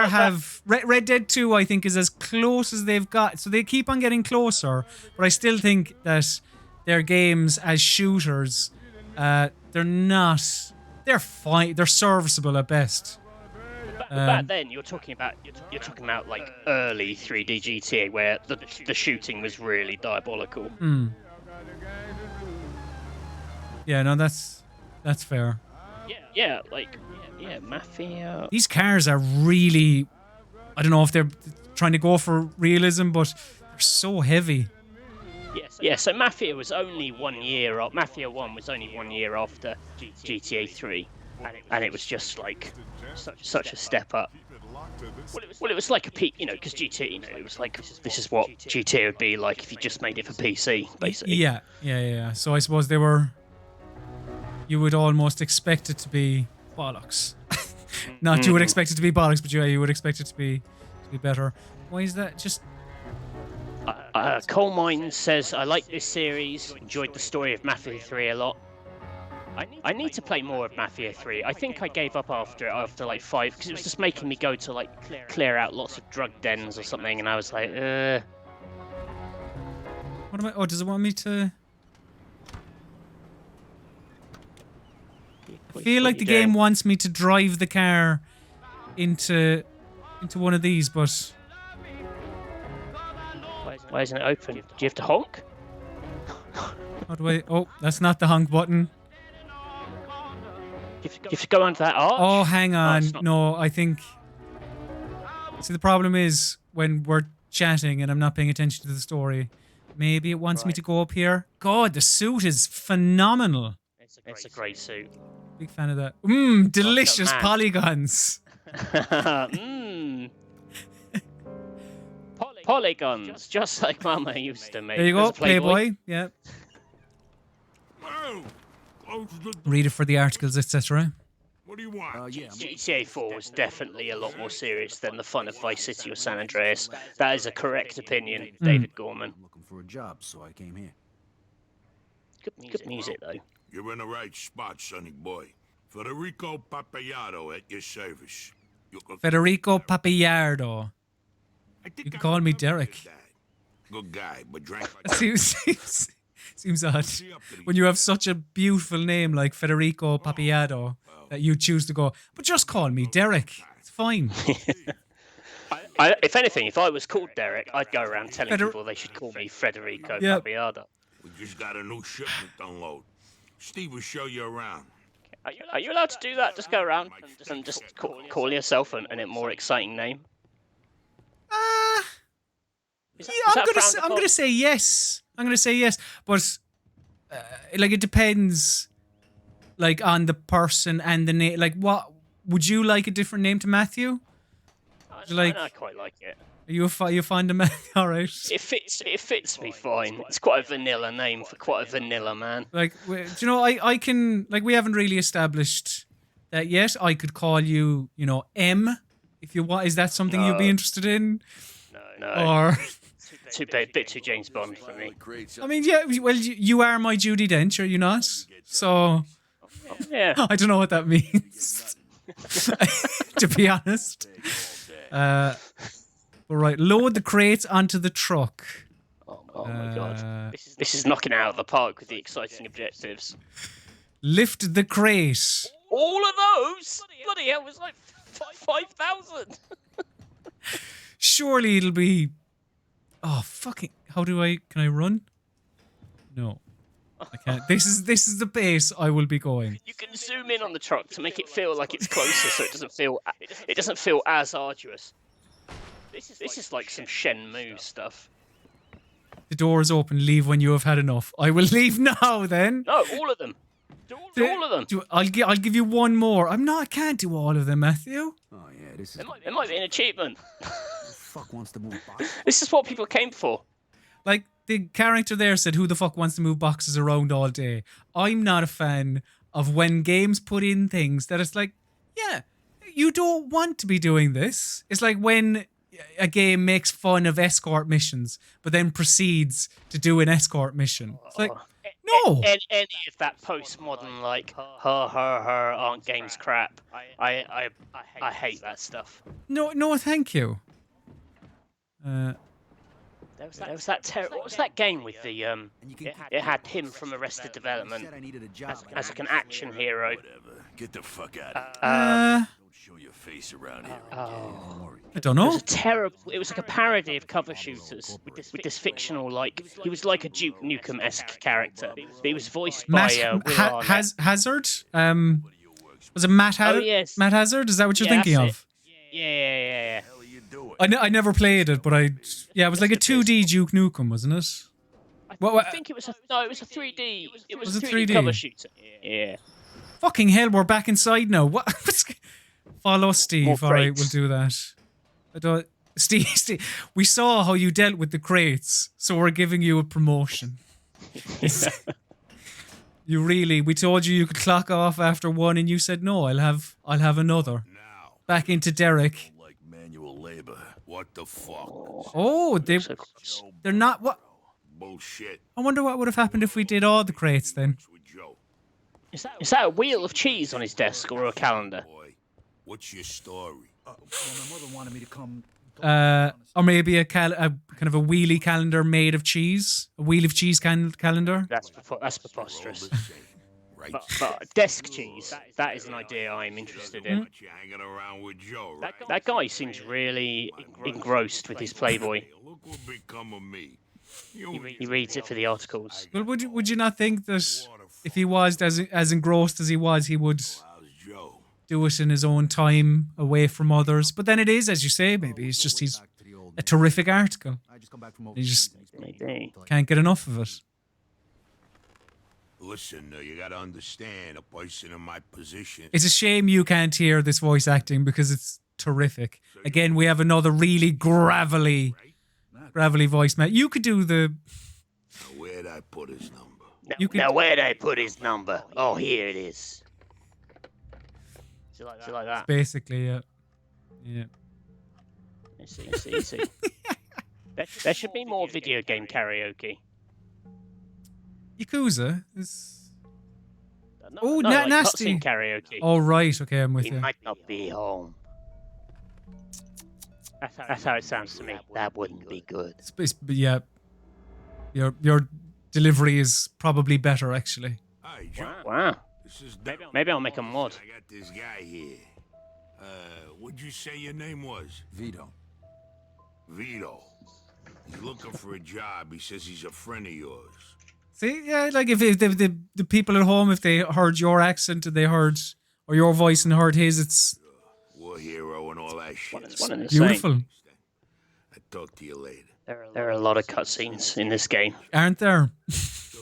have Red Dead 2. I think is as close as they've got. So they keep on getting closer. But I still think that their games as shooters, they're not. They're fine. They're serviceable at best. But back then, you're talking about like early 3D GTA where the shooting was really diabolical. Yeah, no, that's fair. Yeah, Mafia. These cars are really, I don't know if they're trying to go for realism, but they're so heavy. Yeah, so Mafia was only 1 year off. Mafia 1 was only 1 year after GTA 3, and it was just like such a step up. Well, it was like a peak, because GTA, it was like this is what GTA would be like if you just made it for PC, basically. Yeah. So I suppose you would almost expect it to be bollocks. Not you would expect it to be bollocks, but you would expect it to be better. Why is that? Just Coal Mine says, I like this series, enjoyed the story of Mafia 3 a lot. I need to play more of Mafia 3. I think I gave up after like 5, because it was just making me go to like clear out lots of drug dens or something, and I was like, What am I? Oh, does it want me to? I feel like the game wants me to drive the car into one of these, but why isn't it open? Do you have to honk? how do I? Oh, that's not the honk button. You have to go under that arch? Oh, hang on. No, I think. See, the problem is when we're chatting and I'm not paying attention to the story. Maybe it wants me to go up here. God, the suit is phenomenal. It's a great suit. Big fan of that. Delicious polygons. Polygons, just like Mama used to make. There you go, Playboy. Yeah. Read it for the articles, etc. What do you want? GTA 4 was definitely a lot more serious than the fun of Vice City or San Andreas. That is a correct opinion, David Gorman. I'm looking for a job, so I came here. Good music, though. You're in the right spot, sonny boy. Federico Papayado at your service. Federico Papayardo. You can call me Derek. Good guy, but drank. Seems odd when you have such a beautiful name like Federico Papayado that you choose to go, but just call me Derek. It's fine. If anything, if I was called Derek, I'd go around telling people they should call me Federico Papayado. We just got a new shipment to unload. Steve will show you around. Are you allowed to do that? Just go around and just call yourself a more exciting name? I'm gonna say yes. I'm gonna say yes, but like it depends, like on the person and the name. Like, what would you like a different name to Matthew? I quite like it. Are you fond of Matthew? All right. It fits me fine. It's quite a vanilla name for quite a vanilla man. Like, do you know, I can, like, we haven't really established that yet. I could call you, M, if you want. Is that something you'd be interested in? No. Or bit too James Bond for me. I mean, yeah. Well, you are my Judi Dench, are you not? So Yeah. I don't know what that means, to be honest. All right, load the crates onto the truck. Oh my god. This is knocking it out of the park with the exciting objectives. Lift the crate. All of those? Bloody hell, it was like 5,000. Surely it'll be... Oh, fucking... Can I run? No. I can't. This is the pace I will be going. You can zoom in on the truck to make it feel like it's closer so it doesn't feel as arduous. This is like some Shenmue stuff. The door is open. Leave when you have had enough. I will leave now then. No, all of them. Do all of them. I'll give you one more. I can't do all of them, Matthew. Oh yeah, this is. It might be an achievement. Who the fuck wants to move boxes? This is what people came for. Like, the character there said, who the fuck wants to move boxes around all day? I'm not a fan of when games put in things that it's like, yeah, you don't want to be doing this. It's like when a game makes fun of escort missions, but then proceeds to do an escort mission. It's like, no. Any of that postmodern, like, her, aren't games crap. I hate that stuff. No, thank you. There was that what was that game with the it had him from Arrested Development as like an action hero. Whatever. Get the fuck out of here. Don't show your face around here. I don't know. It was like a parody of Cover Shooters with this fictional, like, he was like a Duke Nukem-esque character. But he was voiced by Will Arnett. Hazard? Was it Matt Hazard? Oh, yes. Matt Hazard? Is that what you're thinking of? Yeah. What the hell are you doing? I never played it, but it was like a 2D Duke Nukem, wasn't it? I think it was a 3D. It was a 3D cover shooter. Yeah. Fucking hell, we're back inside now. What? Follow Steve. All right, we'll do that. Steve, we saw how you dealt with the crates, so we're giving you a promotion. We told you could clock off after one, and you said no. I'll have another. Now. Back into Derek. Like manual labor. What the fuck? Oh, they're not what? Bullshit. I wonder what would have happened if we did all the crates then. With Joe. Is that a wheel of cheese on his desk or a calendar? Boy, what's your story? Well, my mother wanted me to come. Or maybe a kind of a wheelie calendar made of cheese, a wheel of cheese calendar. That's preposterous. All the same, right? But desk cheese, that is an idea I'm interested in. But you're hanging around with Joe, right? That guy seems really engrossed with his Playboy. Look what become of me. He reads it for the articles. Well, would you not think that if he was as engrossed as he was, he would How's Joe? do it in his own time, away from others? But then it is, as you say, maybe he's a terrific article. I just come back from He just Maybe. can't get enough of it. Listen, you gotta understand, a person in my position. It's a shame you can't hear this voice acting because it's terrific. Again, we have another really gravelly voice, Matt. You could do the... Now, where'd I put his number? Now where'd I put his number? Oh, here it is. Like that. Basically, yeah. See. There should be more video game karaoke. Yakuza is... No, na- like nasty. cutscene karaoke. Oh, right, okay, I'm with He you. might not be home. That's how it sounds to me. That wouldn't be good. Yeah. Your delivery is probably better, actually. Hi, Joe. Wow. This is Maybe I'll make a mod. I got this guy here. What'd you say your name was? Vito. Vito. He's looking for a job. He says he's a friend of yours. See, yeah, like if the people at home, if they heard your accent and they heard, or your voice and heard his, it's War hero and all that shit. One and the beautiful. same. I'll talk to you later. There are a lot of cutscenes in this game. Aren't there?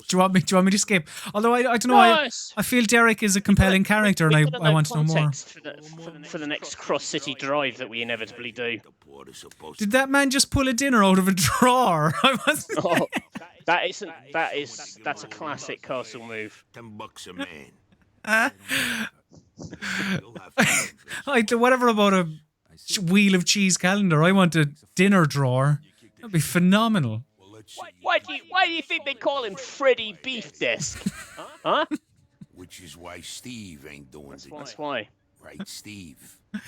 Do you want me to skip? Although I don't know. I feel Derek is a compelling character, and I want to know more. For the next cross-city drive that we inevitably do. Did that man just pull a dinner out of a drawer? Oh, that's a classic castle move. $10 a man. Whatever about a wheel of cheese calendar? I want a dinner drawer. That'd be phenomenal. Why do you think they call him Freddy Beef Desk? Huh? Which is why Steve ain't doing it. That's why. Right, Steve? Right,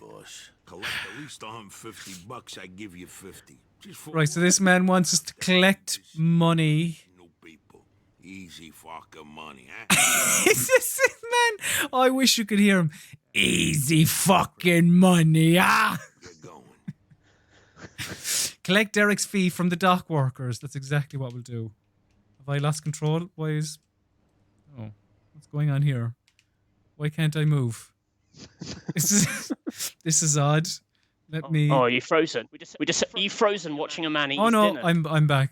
boss. Collect at least $150, I give you 50. Right, so this man wants us to collect money. No people. Easy fucking money, huh? Is this it, man? I wish you could hear him. Easy fucking money, ah! Get going. Collect Derek's fee from the dock workers. That's exactly what we'll do. Have I lost control? What's going on here? Why can't I move? This is odd. Let me. Oh, are you frozen? Are you frozen watching a man eat his no, dinner? I'm back.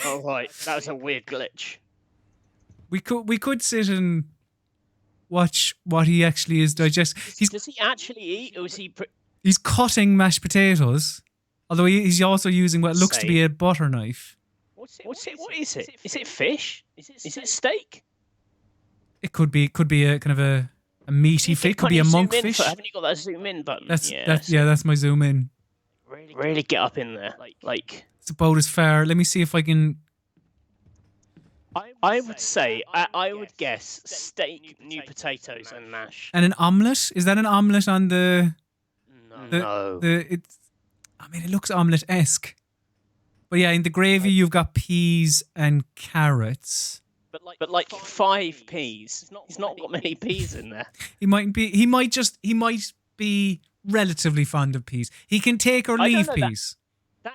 Oh right, that was a weird glitch. We could sit and watch what he actually is digest. Does he actually eat, or is he? He's cutting mashed potatoes, although he's also using what looks to be a butter knife. What is it? Is it fish? Is it steak? It could be a kind of a meaty fish. It could be a monkfish. Haven't you got that zoom in button? That's my zoom in. Really get up in there. Like it's about as far. Let me see if I can. I would say I would guess steak, new potatoes, and mash. And an omelette? Is that an omelette on the? No. I mean, it looks omelette-esque. But yeah, in the gravy you've got peas and carrots. But like 5 peas. He's not got many peas in there. He might be relatively fond of peas. He can take or leave peas.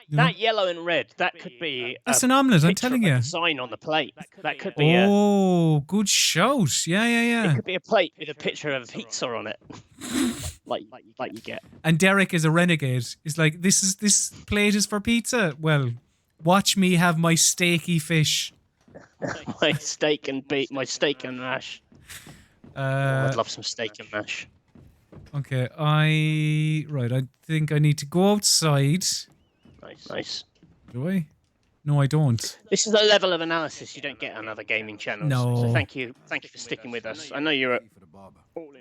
That yellow and red, that could be. That's an omelette, I'm telling you. Sign on the plate. That could be. Good shout! Yeah. It could be a plate with a picture of pizza on it, like you get. And Derek is a renegade. He's like, this plate is for pizza. Well, watch me have my steaky fish. my steak and mash. I'd love some steak and mash. Okay, I think I need to go outside. Nice. Do I? No, I don't. This is a level of analysis you don't get on other gaming channels. No. So thank you for sticking with us. I know you're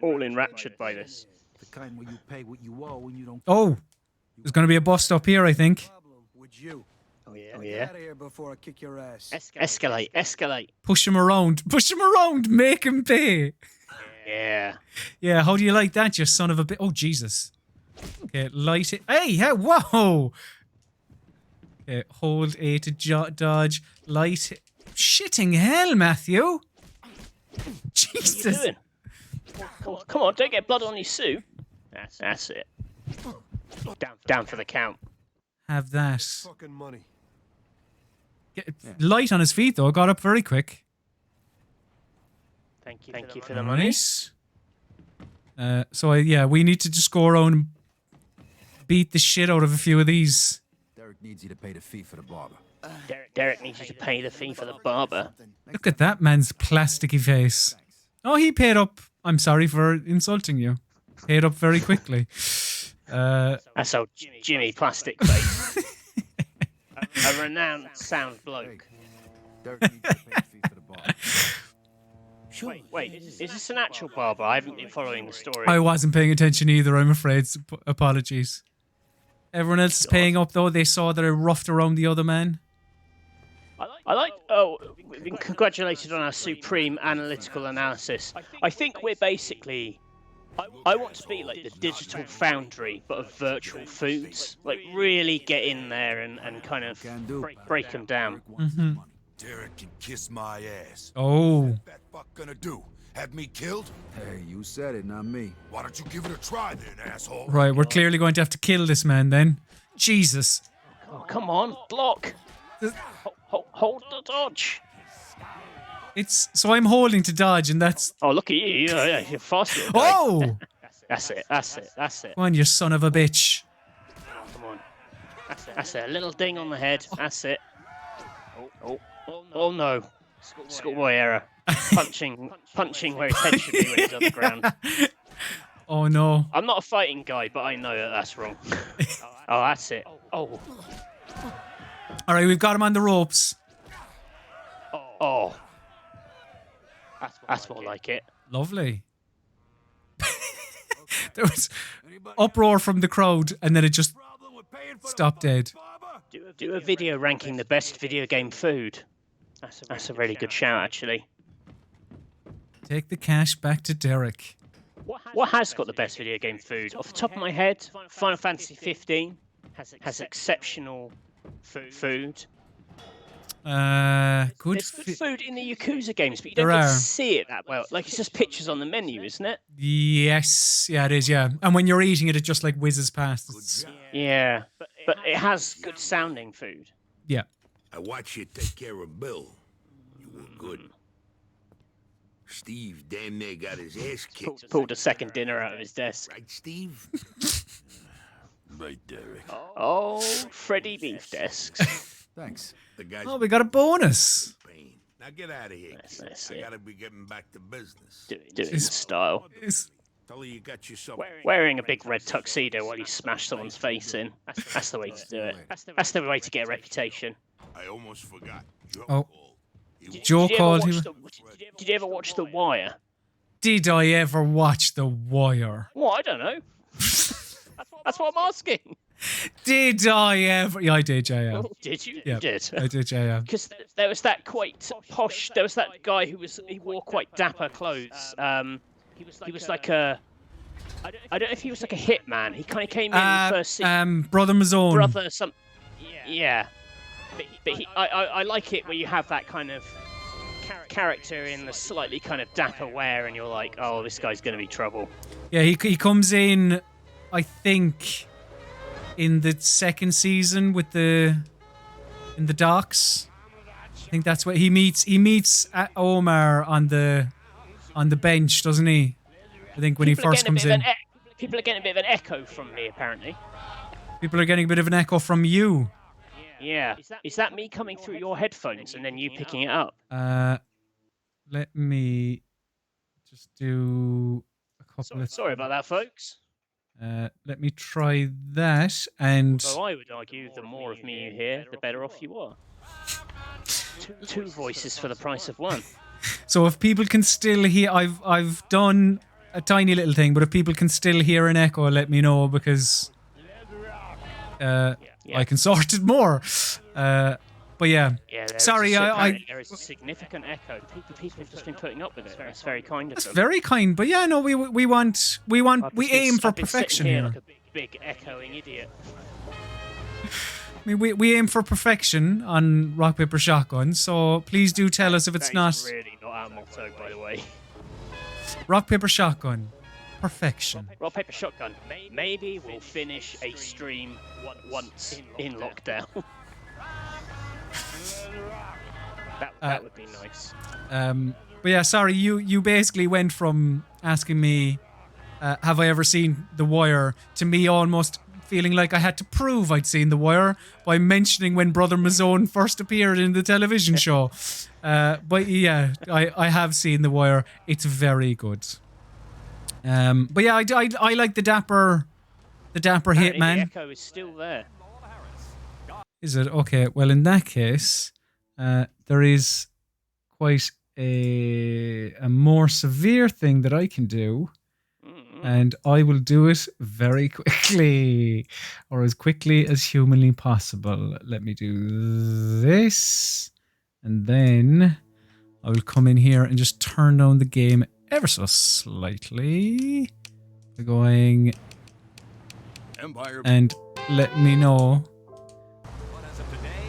all enraptured by this. The kind where you pay what you owe and you don't. Oh, there's going to be a bus stop here, I think. Would you? Oh Get yeah. out of here before I kick your ass. Escalate. Push him around, make him pay. Yeah. Yeah, how do you like that, you son of a bitch? Oh, Jesus. Okay, light it. Hey, whoa. Okay, hold A to dodge. Light it. Shitting hell, Matthew. Jesus. What are you doing? Come on, don't get blood on your suit. That's it. Down for the count. Have that. Fucking money. Light on his feet, though. Got up very quick. Thank you for the money. Nice. We need to just go around and beat the shit out of a few of these. Derek needs you to pay the fee for the barber. Derek needs you to pay the fee for the barber. Look at that man's plasticky face. Oh, he paid up. I'm sorry for insulting you. Paid up very quickly. That's old Jimmy Plastic Face. a renowned sound bloke. Derek needs you to pay the fee for the barber. Wait, is this an actual barber? I haven't been following the story. I wasn't paying attention either, I'm afraid. Apologies. Everyone else is paying up, though. They saw that I roughed around the other man. We've been congratulated on our supreme analytical analysis. I think we're basically... I want to be like the digital foundry, but of virtual foods. Like, really get in there and kind of break them down. Mm-hmm. Derek can kiss my ass. Oh. What's that fuck gonna do? Have me killed? Hey, you said it, not me. Why don't you give it a try then, asshole? Right, we're clearly going to have to kill this man then. Jesus. Oh, come on, block. Hold the dodge. So I'm holding to dodge, and that's... Oh, look at you. You're faster. Oh! That's it. Come on, you son of a bitch. Come on. That's it. A little ding on the head. That's it. Oh no. Schoolboy error. Punching where his head should be when he's on the ground. Oh no. I'm not a fighting guy, but I know that that's wrong. Oh, that's it. Oh. All right, we've got him on the ropes. Oh. That's more like it. Lovely. There was uproar from the crowd, and then it just stopped dead. Do a video ranking the best video game food. That's a really good shout, actually. Take the cash back to Derek. What has got the best video game food? Off the top of my head, Final Fantasy 15 has exceptional food. Good. There's good food in the Yakuza games, but you don't get to see it that well. Like, it's just pictures on the menu, isn't it? Yes, yeah, it is. Yeah, and when you're eating it, it just like whizzes past. Yeah, but it has good sounding food. Yeah. I watched you take care of Bill. You were good. Steve damn near got his ass kicked. Pulled a second dinner out of his desk. Right, Steve? Right, Derek. Oh, Freddy beef desks. Thanks. The guy's we got a bonus. Now get out of here. That's I it. gotta be getting back to business. Do it in style. Tell her you got yourself Wearing a big red tuxedo while you smash someone's face in. That's the way to do it. That's the way to get a reputation. I almost forgot. Oh. Joe called him. Did you ever watch The Wire? Did I ever watch The Wire? Well, I don't know. That's what I'm asking. Did I ever? Yeah, I did, yeah. Oh, did you? Yeah, You did. I did, yeah. Because there was that quite posh. There was that guy he wore quite dapper clothes. He was like a. I don't know if he was like a hitman. He kind of came in the first season. Brother Mazone. Brother some. Yeah. But I like it where you have that kind of character in the slightly kind of dapper wear, and you're like, oh, this guy's going to be trouble. Yeah, he comes in, I think, in the second season with in the docks. I think that's what he meets. He meets Omar on the bench, doesn't he? I think when he first comes in. People are getting a bit of an echo from me, apparently. People are getting a bit of an echo from you. Yeah. Is that me coming through your headphones and then you picking it up? Let me just do a couple of... Sorry about that, folks. Let me try that, and... So I would argue the more of me you hear, the better off you are. Two voices for the price of one. So if people can still hear... I've done a tiny little thing, but if people can still hear an echo, let me know, because... I can sort it more. But yeah. Sorry, there is a significant echo. People have just been putting up with it. That's very kind of them. It's very kind, but yeah, no, we aim for perfection here. Like a big echoing idiot. I mean, we aim for perfection on Rock Paper Shotgun, so please do tell us if it's not. That's really not our motto, by the way. Rock Paper Shotgun. Perfection. Rock, paper, shotgun. Maybe we'll finish a stream once in lockdown. that would be nice. But yeah, sorry, you basically went from asking me, have I ever seen The Wire, to me almost feeling like I had to prove I'd seen The Wire by mentioning when Brother Mazone first appeared in the television show. But yeah, I have seen The Wire. It's very good. But yeah, I like the dapper hitman. The echo is still there. Is it? Okay, well in that case, there is quite a more severe thing that I can do, and I will do it very quickly, or as quickly as humanly possible. Let me do this, and then I will come in here and just turn down the game ever so slightly. We're going Empire. And let me know.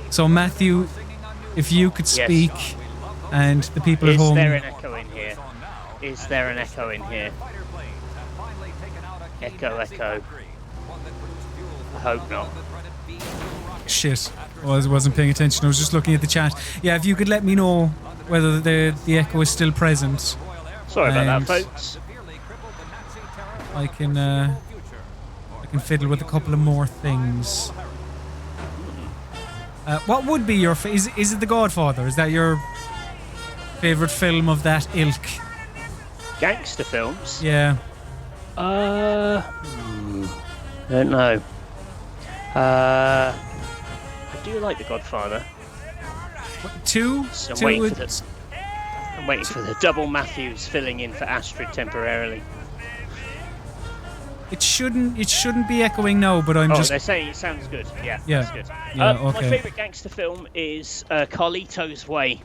So Matthew, if you could speak, and the people at home. Is there an echo in here? Is there an echo in here? Echo. I hope not. Shit. I wasn't paying attention. I was just looking at the chat. Yeah, if you could let me know whether the echo is still present. Sorry about that, folks. I can fiddle with a couple of more things. What would be your is it The Godfather? Is that your favorite film of that ilk? Gangster films? Yeah. I don't know. I do like The Godfather. Two? So Two would- I'm waiting for the double Matthews filling in for Astrid temporarily. It shouldn't be echoing now, but I'm Oh, just they're saying it sounds good. Yeah, Yeah. that's good. Yeah, My okay. favourite gangster film is Carlito's Way,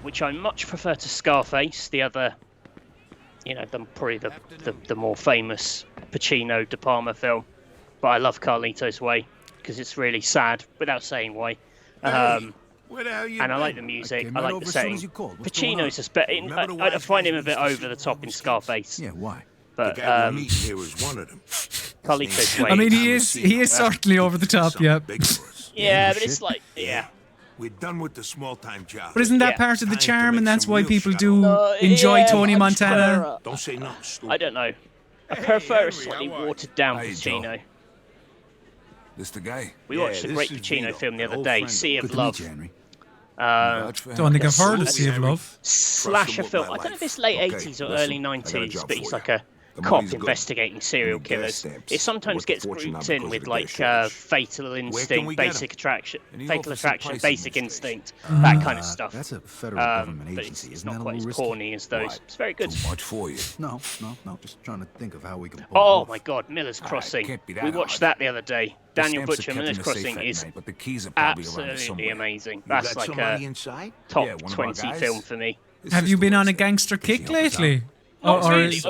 which I much prefer to Scarface, the other, probably the more famous Pacino De Palma film. But I love Carlito's Way because it's really sad, without saying why. Where the hell you And I been? like the music. came I right like over the as soon setting. as you called. What's going on? Pacino's just better. Remember the I find him a wise bit guys over the used to top do in those Scarface. Yeah, why? But The guy we're meeting here is one of them. Carlito's Way. I mean, he is certainly over the top, Something yeah. big for us. Yeah, but it's like, yeah. We're done with the small-time job. But isn't that Yeah. part of the Time to charm, make and that's some why real people shit do out enjoy Yeah, Tony I Montana? prefer, Don't say no, stupid. I don't know. I prefer a Henry, slightly how are you? watered down Hey, Joe. Pacino. This the guy? We Yeah, watched a this great is Pacino Vito, film the an other old day, friend of Sea Good of to meet Love. you, Henry. Vouch for Don't think him. I've heard of Absolutely, Sea of Henry. Love. Slasher with film. my I don't know if life. it's late Okay, 80s or listen, early I got a 90s, job but he's for like you. a The cop money's good. investigating serial And you get killers. stamps It sometimes worth a gets fortune grouped now in because with of the like gas shortage. Fatal we Instinct, get 'em? Basic Attraction, And you Fatal offer some Attraction, pricing Basic these Instinct, days. that kind of stuff. That's a federal government But agency. it's Isn't not that a quite little as risky? corny as those. Why? It's very good. Too much for you. No. Just trying to think of how we can pull it Oh off. my God, Miller's Crossing. can't be that We watched hard. that the other day. The Daniel stamps are Butcher, kept in Miller's a safe Crossing at is night, but the keys are probably around here absolutely somewhere. amazing. You That's got like somebody a inside? top Yeah, one of our 20 guys. film for me. His Have you sister been on works a there. gangster Does she kick help us out? lately? Not Or really. is-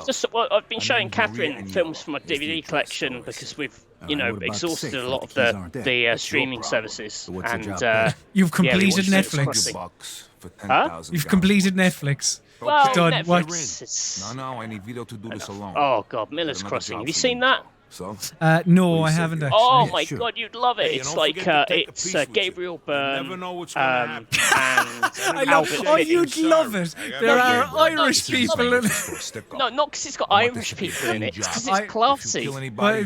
I've been showing Maria Catherine and films Yo from my is the DVD address collection for us. because we've, All right, what about the exhausted safe? a lot The of keys aren't there. the That's your streaming problem. services. So what's your And job there? You've yeah, we completed watched Miller's Netflix. Crossing. $100 for 10,000 You've gallons. completed Netflix. well, Done. Netflix. What? It's, No, I need Vito to do this alone. oh God, Miller's There's another Crossing. job Have you for seen you, that? Joe. So? No, Well, I you said haven't you- actually. Oh Yeah, my sure. God, you'd love it. Hey, It's don't like forget to take a it's piece with you. Gabriel You Byrne never know what's gonna happen. and I love. Albert Oh, Finney. you'd love it. I got There that are game, bro. Irish people in it. No, not because it's got I want Irish this to be a people in it. It's because I- it's classy.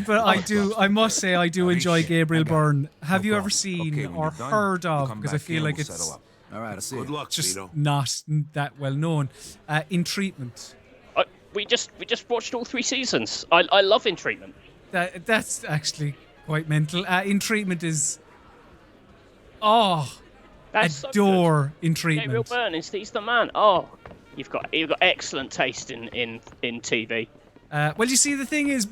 But I do. I must say, I do enjoy Gabriel Byrne. Have you ever problem. seen Okay, when or you're done, heard you of? come Because I back feel here, like we'll it's settle up. All right, I see Good you. luck, just Vito. not that well known. In Treatment. We just watched all 3 seasons. I love In Treatment. That's actually quite mental. In Treatment is. That's so good. Adore In Gabriel Treatment. Byrne he's the man. Oh, you've got excellent taste in TV. Well, you see, the thing is,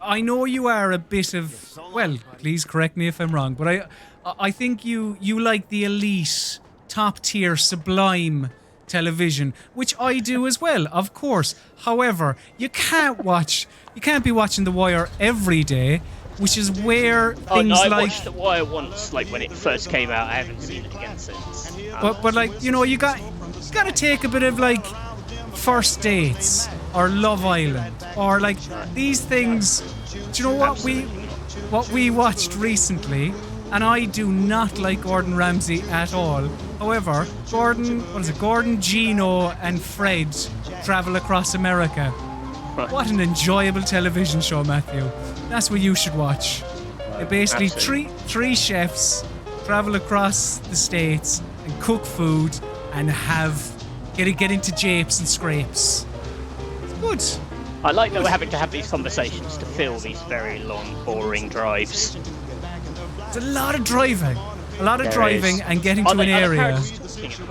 I know you are a bit of. Well, please correct me if I'm wrong, but I think you like the elite, top tier, sublime television, which I do as well, of course. However, you can't be watching The Wire every day, which is where Oh things no, I like. watched The Wire once, like when it first came out. I haven't seen it again since. But like, you got to take a bit of like First Dates or Love Island or like these things. Do you know what we watched recently? And I do not like Gordon Ramsay at all. However, Gordon, Gino, and Fred travel across America. What an enjoyable television show, Matthew. That's what you should watch. They basically Absolutely. three chefs travel across the states and cook food and get into japes and scrapes. It's good. I like that we're having to have these conversations to fill these very long, boring drives. It's a lot of driving. There is. And getting to Are an they- are the area. characters talking at the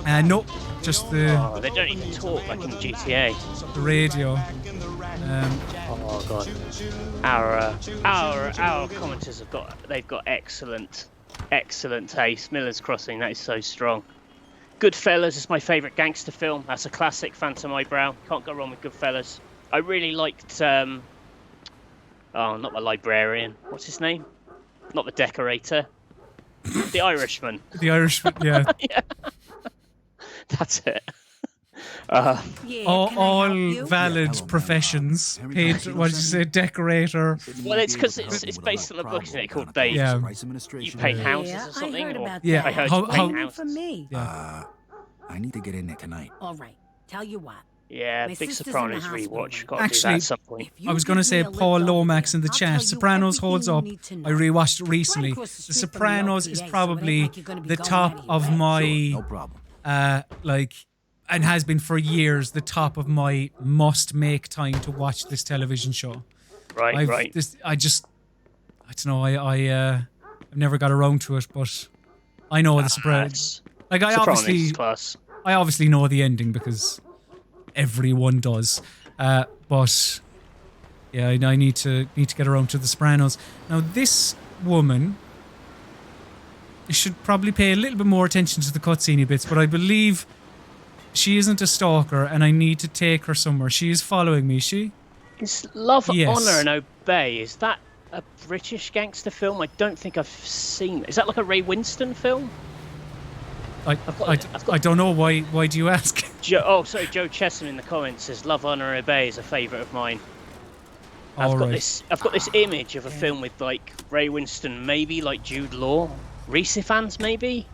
moment? No, just the Oh, they don't even talk like in GTA. radio. Oh God. Our commenters they've got excellent taste. Miller's Crossing, that is so strong. Goodfellas is my favourite gangster film. That's a classic. Phantom Eyebrow. Can't go wrong with Goodfellas. I really liked not the librarian. What's his name? Not the decorator. The Irishman. The Irish, yeah. That's it. Yeah, all can I help you? valid hello, professions. Henry, Paid, can I what did you say, decorator? Well, it's because it's based on a book, isn't it, called Dave? Yeah. You paint houses Yeah, or something? I heard or- about Yeah, that. I heard how- you paint how- For houses. me. Yeah. I need to get in there tonight. All right. Tell you what. Yeah, My Big sister's in the Sopranos hospital rewatch. right Got to do that Actually, at some point. If you I was going to give say me a Paul lift over Lomax there, in the I'll chat. tell you Sopranos everything holds you up. need to know. I rewatched it It's right recently. across the The street from the Sopranos is LTA, so it ain't probably like you're gonna be the going top out of your of way. my No problem. like, and has been for years, the top of my must make time to watch this television show. Right, right. I don't know. I've never got around to it, but I know the Sopranos. Like Sopranos is class. I obviously know the ending because everyone does. But yeah, I need to get around to the Sopranos. Now this woman, you should probably pay a little bit more attention to the cutscene bits, but I believe she isn't a stalker, and I need to take her somewhere. She is following me. She? Is Love, Yes. Honor, and Obey? Is that a British gangster film? I don't think I've seen. Is that like a Ray Winston film? I don't know. Why do you ask? Joe Chesham in the comments says Love, Honor, and Obey is a favourite of mine. I've got this image of a film with like Ray Winston, maybe like Jude Law, Reese fans, maybe.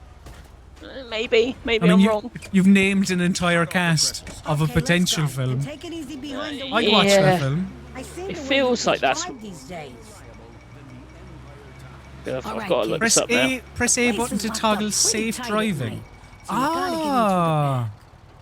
Maybe I'm wrong. You've named an entire cast of a potential film. Take it easy behind the I'd wheel. watch that film. I seen It the way feels you like that's- drive these days. I've Alright, got to look Press this up now. Press A Place button is to locked toggle up pretty safe tight at driving. night, so you gotta get into the back.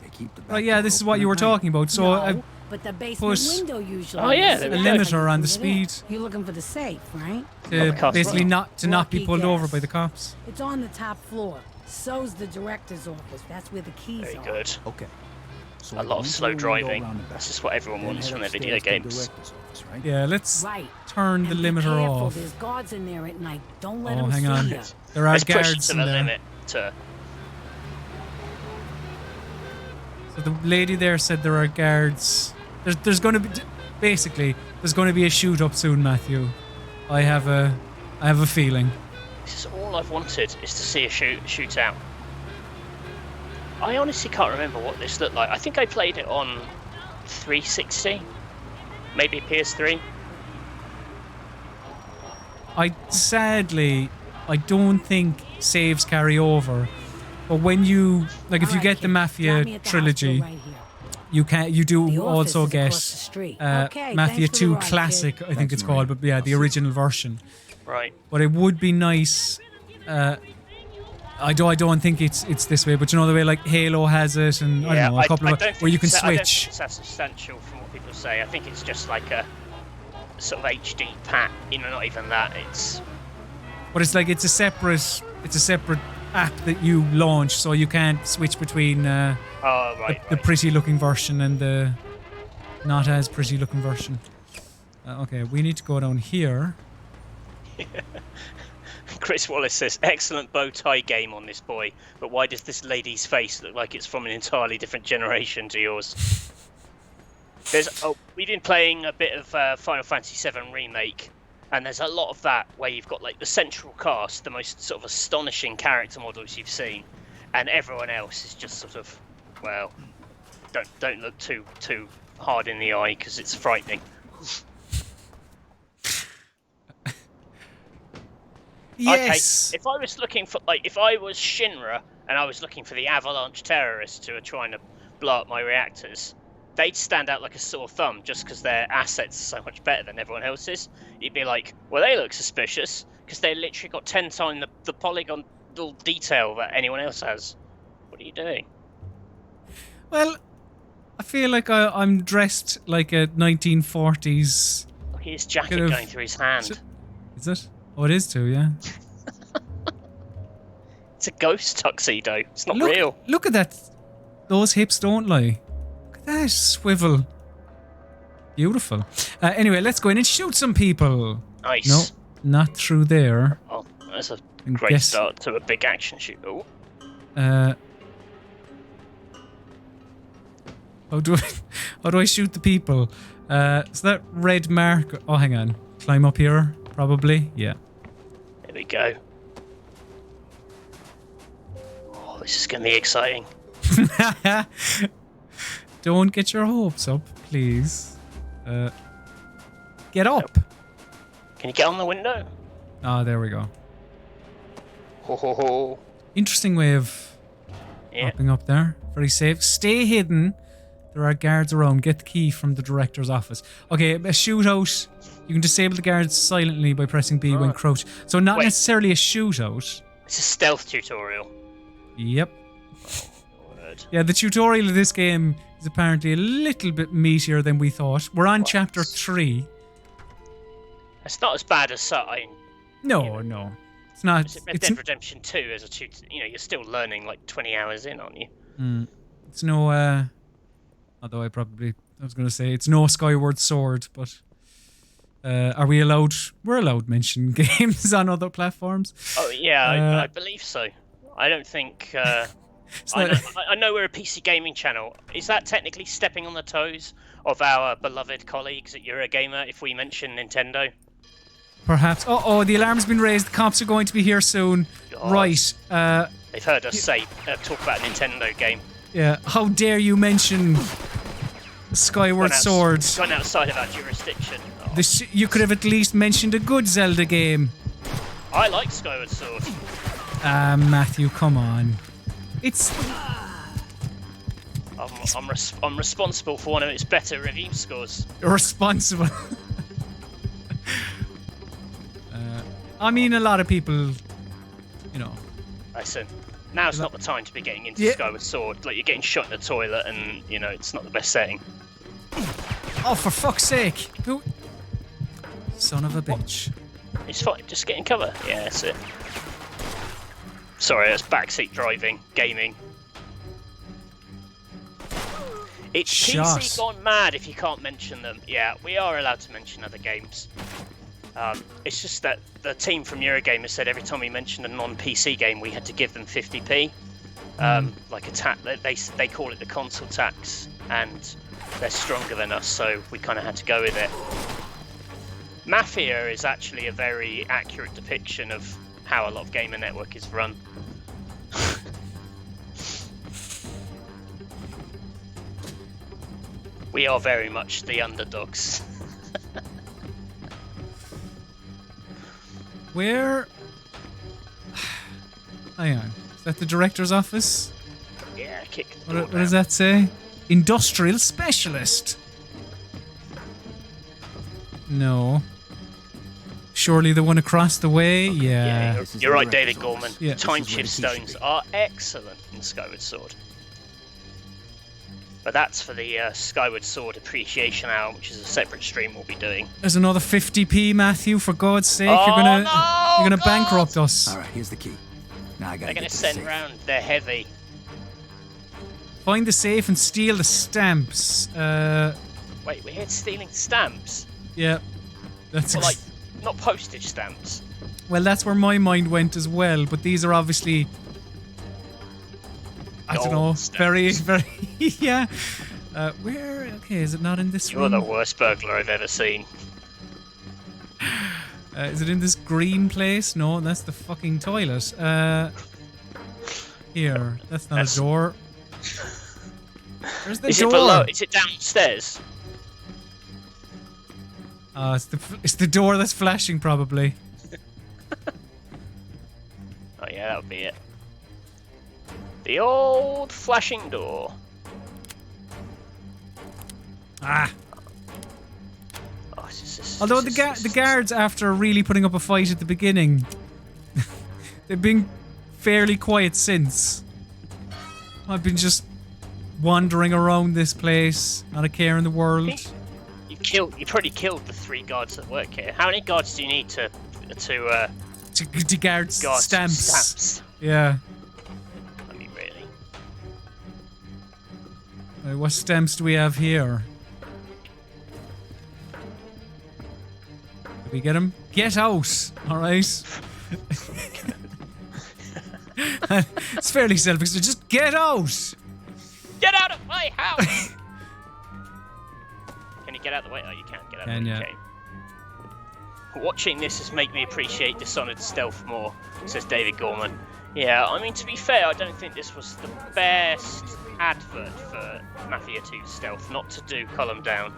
They keep the back Right, yeah, this is what you were talking about. So No, but the basement put window usually. Oh, yeah, is there a we go. limiter on the Get in. speed You're looking for the safe, right? to cost basically well. not be Lucky pulled over guess. by the cops. It's on the top floor. So's the director's office. That's where the keys Very are. good. Okay. So A lot of we slow enter the window driving. around the back. That's just what everyone Then wants head from their upstairs video to the games. director's office, right? Yeah, let's Right. turn the And be limiter careful. off. There's guards in there at night. Don't let Oh, them hang see on. you. There are Let's push it guards to in the there. limit. To So the lady there said there are guards. There's going to be basically there's going to be a shoot up soon, Matthew. I have a feeling. this is all I've wanted is to see a shootout. I honestly can't remember what this looked like. I think I played it on 360, maybe PS3. I don't think saves carry over. But when you if you Alright, get the kid. Mafia Drop me at the Trilogy, hospital right here. you do The office also is get across the street. Okay, Mafia thanks for the 2 ride, kid. Classic, I think Thanks, it's Marie. called, but yeah, the original version. Right. But it would be nice. I don't think it's this way, but you know the way like Halo has it, and I don't know, a couple of don't where you think can it's- I don't think switch. it's that substantial from what people say. I think it's just like a sort of HD pat. Not even that. It's But it's like it's a separate app that you launch, so you can't switch between oh right. the pretty looking version and the not as pretty looking version. Okay, we need to go down here. Chris Wallace says, excellent bow tie game on this boy, but why does this lady's face look like it's from an entirely different generation to yours? We've been playing a bit of Final Fantasy VII Remake, and there's a lot of that where you've got like the central cast, the most sort of astonishing character models you've seen, and everyone else is just sort of, well, don't look too hard in the eye because it's frightening. Yes. Okay, if I was looking for, if I was Shinra and I was looking for the Avalanche terrorists who are trying to blow up my reactors, they'd stand out like a sore thumb just because their assets are so much better than everyone else's. You'd be like, well, they look suspicious because they literally got 10 times the polygonal detail that anyone else has. What are you doing? Well, I feel like I'm dressed like a 1940s. Look at his jacket Kind of- going through his hand. Is it? Oh, it is too, yeah. It's a ghost tuxedo. It's not real. Look at that. Those hips don't lie. Look at that swivel. Beautiful. Anyway, let's go in and shoot some people. Nice. No, not through there. Oh, that's a I great guess- start to a big action shoot. Oh, How do I shoot the people? So that red mark. Oh, hang on. Climb up here, probably. Yeah. there we go. Oh, this is going to be exciting. Don't get your hopes up, please. Get up. Can you get on the window? Ah, there we go. Ho ho ho. Interesting way of Yeah. popping up there. Very safe. Stay hidden. There are guards around. Get the key from the director's office. Okay, a shootout. You can disable the guards silently by pressing B when crouched. So not necessarily a shootout. It's a stealth tutorial. Yep. Word. Yeah, the tutorial of this game is apparently a little bit meatier than we thought. We're on chapter 3. It's not as bad as something. No, no. It's not. Red Dead Redemption 2 as a tutor. You know, you're still learning like 20 hours in, aren't you? It's no, although I was going to say it's no Skyward Sword, but are we allowed? We're allowed to mention games on other platforms. Oh, yeah, I believe so. I don't think... I know we're a PC gaming channel. Is that technically stepping on the toes of our beloved colleagues at Eurogamer if we mention Nintendo? Perhaps. Oh, the alarm's been raised. The cops are going to be here soon. God. Right. They've heard us talk about a Nintendo game. Yeah. How dare you mention Skyward Sword? Gone outside of our jurisdiction. Oh. You could have at least mentioned a good Zelda game. I like Skyward Sword. Matthew, come on. It's... I'm responsible for one of its better review scores. Responsible. I mean, a lot of people, you know. Listen, now's not the time to be getting into Skyward Sword. Like, you're getting shot in the toilet and, you know, it's not the best setting. Oh, for fuck's sake. Who? Son of a bitch. It's fine, just get in cover. Yeah, that's it. Sorry, that's backseat driving, gaming. It's PC gone mad if you can't mention them. Yeah, we are allowed to mention other games. It's just that the team from Eurogamer said every time we mentioned a non-PC game, we had to give them 50p. Like a they call it the console tax, and they're stronger than us, so we kind of had to go with it. Mafia is actually a very accurate depiction of how a lot of Gamer Network is run. We are very much the underdogs. Where? Hang on. Is that the director's office? Yeah, kick the What door does that say? Industrial specialist. No. Surely the one across the way? Yeah. You're right, David Gorman. Yeah. Time shift stones are excellent in Skyward Sword. But that's for the Skyward Sword Appreciation Hour, which is a separate stream we'll be doing. There's another 50p, Matthew. For God's sake, you're gonna bankrupt us. All right, here's the key. Now I gotta They're gonna send round. They're heavy. Find the safe and steal the stamps. Wait, we're here stealing stamps? Yeah. That's Well, like, not postage stamps. well, that's where my mind went as well. But these are obviously, I don't know, Stamps. very, yeah. Where? Okay, is it not in this You're room? the worst burglar I've ever seen. Is it in this green place? No, that's the fucking toilet. Here, that's not a door. Where's the Is door? it below? Is it downstairs? It's the door that's flashing, probably. Oh yeah, that would be it. The old flashing door. Ah. Oh, Although the guards, after really putting up a fight at the beginning, they've been fairly quiet since. I've been just wandering around this place, not a care in the world. You probably killed the 3 guards that work here. How many guards do you need to guard stamps? Yeah. I mean, really. Right, what stamps do we have here? Did we get him? Get out! Alright. It's fairly self-explanatory. Just get out! Get out of my house! Can you get out of the way? Oh, you can't get out of the way. Yeah. Okay. Watching this has made me appreciate Dishonored stealth more, says David Gorman. Yeah, I mean, to be fair, I don't think this was the best advert for Mafia 2 stealth, not to do Colm down.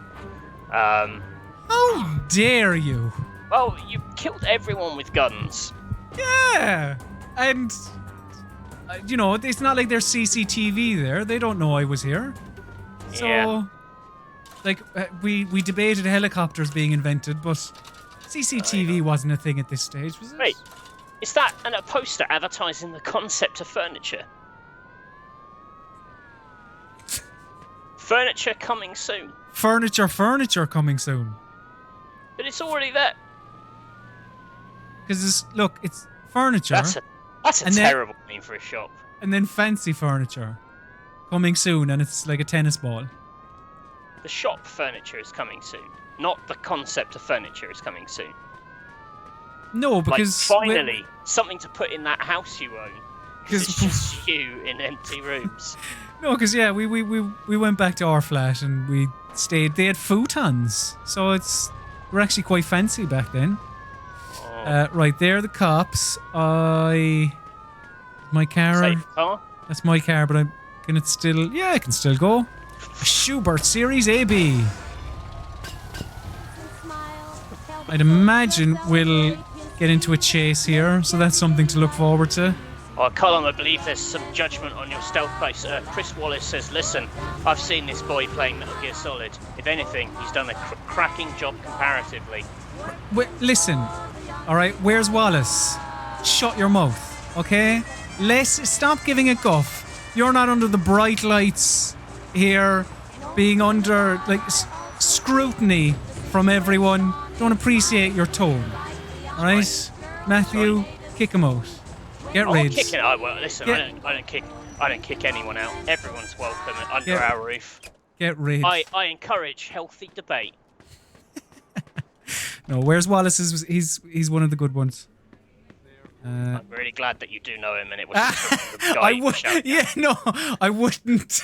How dare you? Well, you killed everyone with guns. Yeah! And, you know, it's not like there's CCTV there. They don't know I was here. Yeah. So, like, we debated helicopters being invented, but CCTV wasn't a thing at this stage, was it? Wait, is that a poster advertising the concept of furniture? Furniture coming soon. Furniture coming soon. But it's already there. Because look, it's furniture. That's a And then- terrible name for a shop. and then fancy furniture coming soon, and it's like a tennis ball. The shop furniture is coming soon. Not the concept of furniture is coming soon. No, Like, because finally, something to put in that house you own. Because it's 'Cause- just you in empty rooms. yeah, we went back to our flat and we stayed. They had futons, so we're actually quite fancy back then. Oh, Right there, the cops. My car. safe car? That's my car, but can it still? Yeah, I can still go. A Schubert Series AB. I'd imagine we'll get into a chase here, so that's something to look forward to. Oh, Colm, I believe there's some judgment on your stealth base. Chris Wallace says, listen, I've seen this boy playing Metal Gear Solid. If anything, he's done a cracking job comparatively. Wait, listen, all right. Where's Wallace? Shut your mouth, okay? Stop giving a guff. You're not under the bright lights here, being under like scrutiny from everyone. Don't appreciate your tone, all right? Matthew, kick him out. Get I'm rid. kicking. Listen, Yeah. I don't kick anyone out. Everyone's welcome under Yeah. our roof. Get rid. I encourage healthy debate. No, where's Wallace? He's one of the good ones. I'm really glad that you do know him, and it was just the guy I you would. shouted at. Yeah, no, I wouldn't.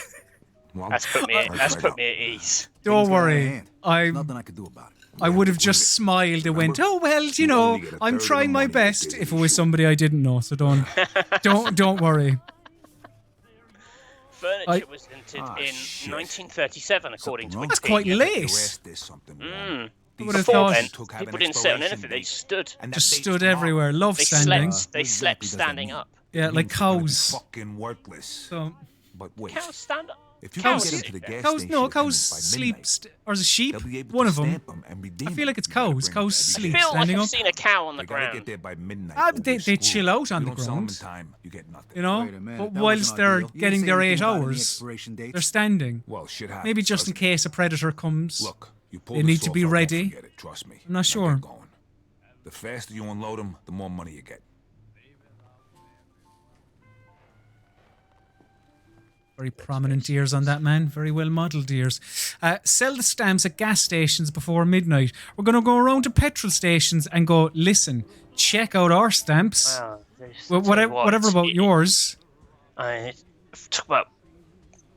Well, That's put me at ease. Don't Things got out of worry. hand. I Nothing I could do about it. I would have just smiled and went, "Oh well, you know, I'm trying my best." If it was somebody I didn't know, so don't worry. Furniture was invented in shit. 1937, according to That's Wikipedia. quite Your late. ass did something wrong. I would have Before thought then, Took people having didn't sit on expiration anything. They date. stood. And that just date's stood tomorrow. everywhere. Love They standing. slept. They slept standing up. Yeah, like Means you're gonna be cows. Fucking worthless. So But wait, Cows stand up. if you cows- can get into the gas cows. station No, and cows by sleep. midnight, Or is it sheep? they'll be able One to of them. stamp 'em and redeem I feel like it's 'em. You gotta cows. bring 'em Cows to every sleep I feel like standing I've up. seen a cow on the They gotta ground. get there by midnight. Ah, or but they you're screwed. chill out on You the don't sell 'em in ground. time, you get nothing. You know, Wait a minute, but that whilst wasn't they're ideal. You getting didn't their say 8 anything about any hours, expiration dates? they're standing. Well, shit happens. Maybe just in doesn't it? case a predator comes. Look, you pull They the need to sauce, be I won't ready. forget it, trust me. I'm not Now sure. get going. The faster you unload them, the more money you get. Very prominent ears on that man. Very well modelled ears. Sell the stamps at gas stations before midnight. We're going to go around to petrol stations and go, listen, check out our stamps. Well, whatever about yours. Talk about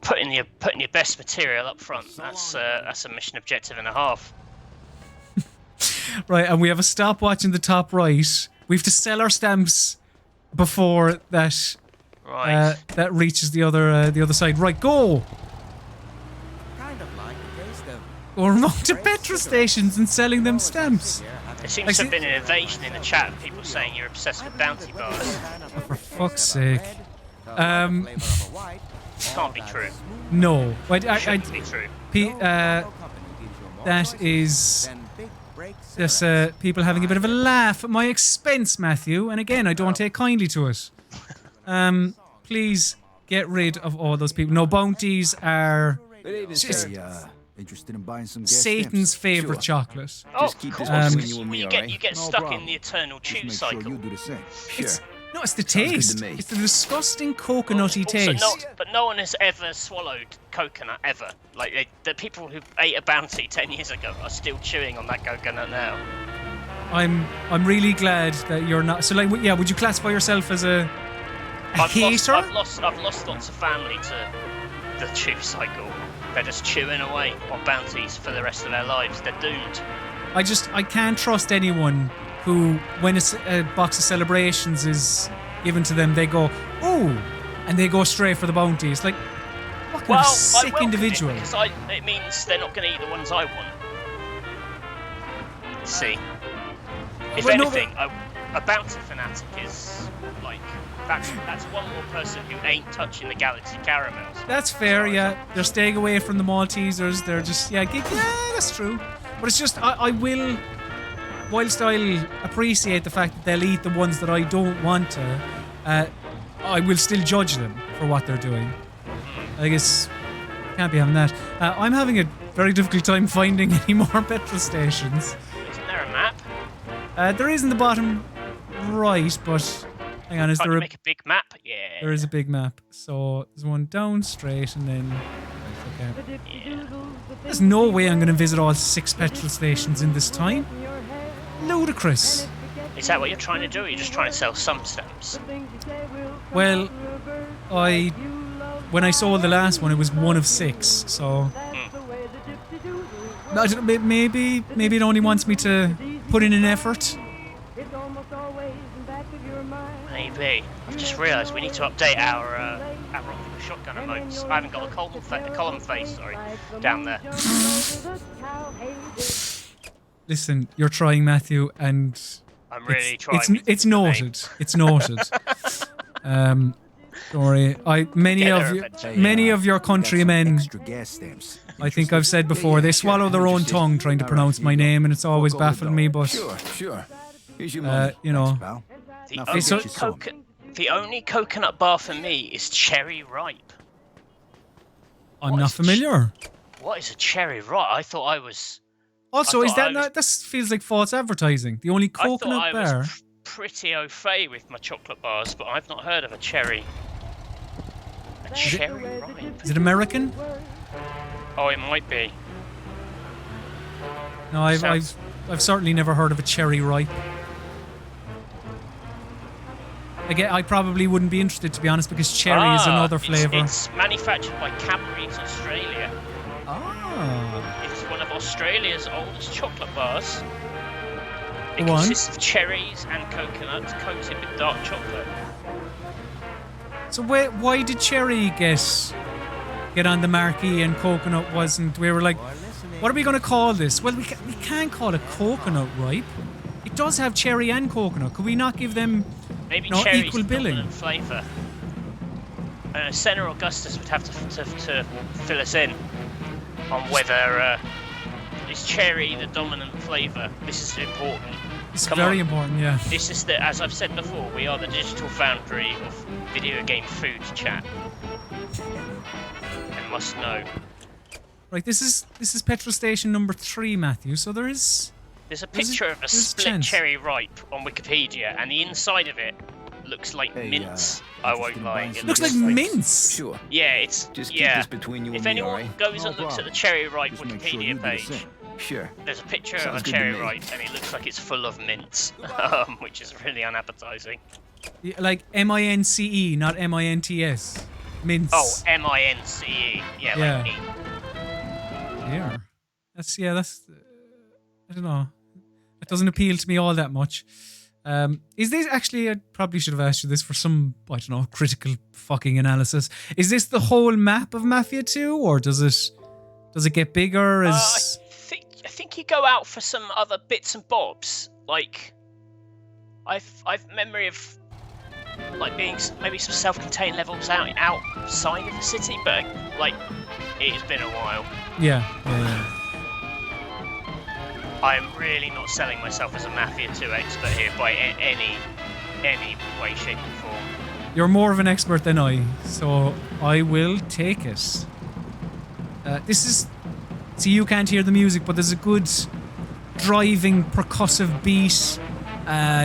putting your best material up front. That's a mission objective and a half. Right, and we have a stopwatch in the top right. We have to sell our stamps before that Right. that reaches the other side. Right, go! Kind of like the taste of We're around to petrol stations and selling them stamps. There seems to have been an invasion in the chat of people saying you're obsessed with bounty bars. For fuck's sake. Can't be true. No. Shouldn't be true. That is just people having a bit of a laugh at my expense, Matthew. And again, I don't take kindly to it. Please get rid of all those people. No, bounties are just Hey, interested in buying some gas Satan's stamps? favourite chocolate. Oh, Just of keep course. this because between you and me, you alright? get No stuck problem. in the eternal Just chew make cycle. sure you do the same. It's, Sure. no, it's the Sounds good taste. to me. It's the disgusting coconutty Also, taste. but no one has ever swallowed coconut ever. Like the people who ate a bounty 10 years ago are still chewing on that coconut now. I'm really glad that you're not. So, like, yeah, would you classify yourself as a hater? I've lost lots of family to the chew cycle. They're just chewing away on bounties for the rest of their lives. They're doomed. I can't trust anyone who, when a box of celebrations is given to them, they go, oh, and they go straight for the bounty. It's like, what kind of I sick welcome individual? it because it means they're not going to eat the ones I want. See, if Well, no, anything, a bounty fanatic is like That's one more person who ain't touching the Galaxy caramels. That's fair, Sorry. yeah. They're staying away from the Maltesers. They're just, yeah, that's true. But it's just, I will, whilst I'll appreciate the fact that they'll eat the ones that I don't want to, I will still judge them for what they're doing. I guess, can't be having that. I'm having a very difficult time finding any more petrol stations. Isn't there a map? There is in the bottom right, but hang on, is Can't there you a... make a big map? Yeah. There is a big map. So there's one down straight and then... Okay. Yeah. There's no way I'm going to visit all 6 petrol stations in this time. Ludicrous. Is that what you're trying to do? Or you're just trying to sell some stamps? Well, when I sold the last one, it was 1 of 6. So I don't know, maybe it only wants me to put in an effort. Maybe. I've just realised we need to update our Optical shotgun emotes. I haven't got a column face, down there. Listen, you're trying, Matthew, and I'm really trying. It's noted. It's noted. Don't worry. Many of your countrymen, Extra gas stamps. I think I've said before, they swallow their own tongue trying to pronounce my name, and it's always baffled me. But Sure. Here's your money. you know, Thanks, pal. The Now only, finish your song. the only coconut bar for me is cherry ripe. I'm What not is familiar. What is a cherry ripe? I thought I was. Also, I is thought that I not? This feels like false advertising. The only I thought coconut I bar. was pretty au fait with my chocolate bars, but I've not heard of a cherry. A cherry ripe? Is it American? Oh, it might be. No, I've Sounds- certainly never heard of a cherry ripe. Again, I probably wouldn't be interested, to be honest, because cherry is another flavour. It's manufactured by Cadbury's Australia. Ah. It's one of Australia's oldest chocolate bars. It Go on. consists of cherries and coconuts coated with dark chocolate. So why did cherry get on the marquee and coconut wasn't? We were like, what are we going to call this? Well, we can't call it coconut ripe. It does have cherry and coconut. Could we not give them Maybe no, cherry's equal the billing? dominant flavour. Senator Augustus would have to fill us in on whether is cherry the dominant flavour. This is important. It's Come very on. important, yeah. This is as I've said before, we are the digital foundry of video game food chat. And must know. Right, this is petrol station number 3, Matthew. So there's There's a picture of a there's a split chance. cherry ripe on Wikipedia, and the inside of it looks like Hey, mince. I won't interested in lie. buying It some looks looks like mince. Sure. Yeah, it's Just keep yeah. this between you and If me, anyone alright? goes No and looks at problem. the cherry ripe Just make sure you Wikipedia do the page, same. Sure. there's a picture Sounds of a good to cherry me. ripe, and it looks like it's full of mince, which is really unappetizing. Yeah, like MINCE, not MINTS. Mince. Oh, MINCE. Yeah, Yeah. like meat. Yeah. That's I don't know. It doesn't appeal to me all that much. Is this actually? I probably should have asked you this for some, I don't know, critical fucking analysis. Is this the whole map of Mafia 2, or does it get bigger? I think you go out for some other bits and bobs. Like, I've memory of like being maybe some self-contained levels outside of the city, but like it's been a while. Yeah. I'm really not selling myself as a Mafia 2 expert here by any way, shape, or form. You're more of an expert than I, so I will take it. See, you can't hear the music, but there's a good driving percussive beat.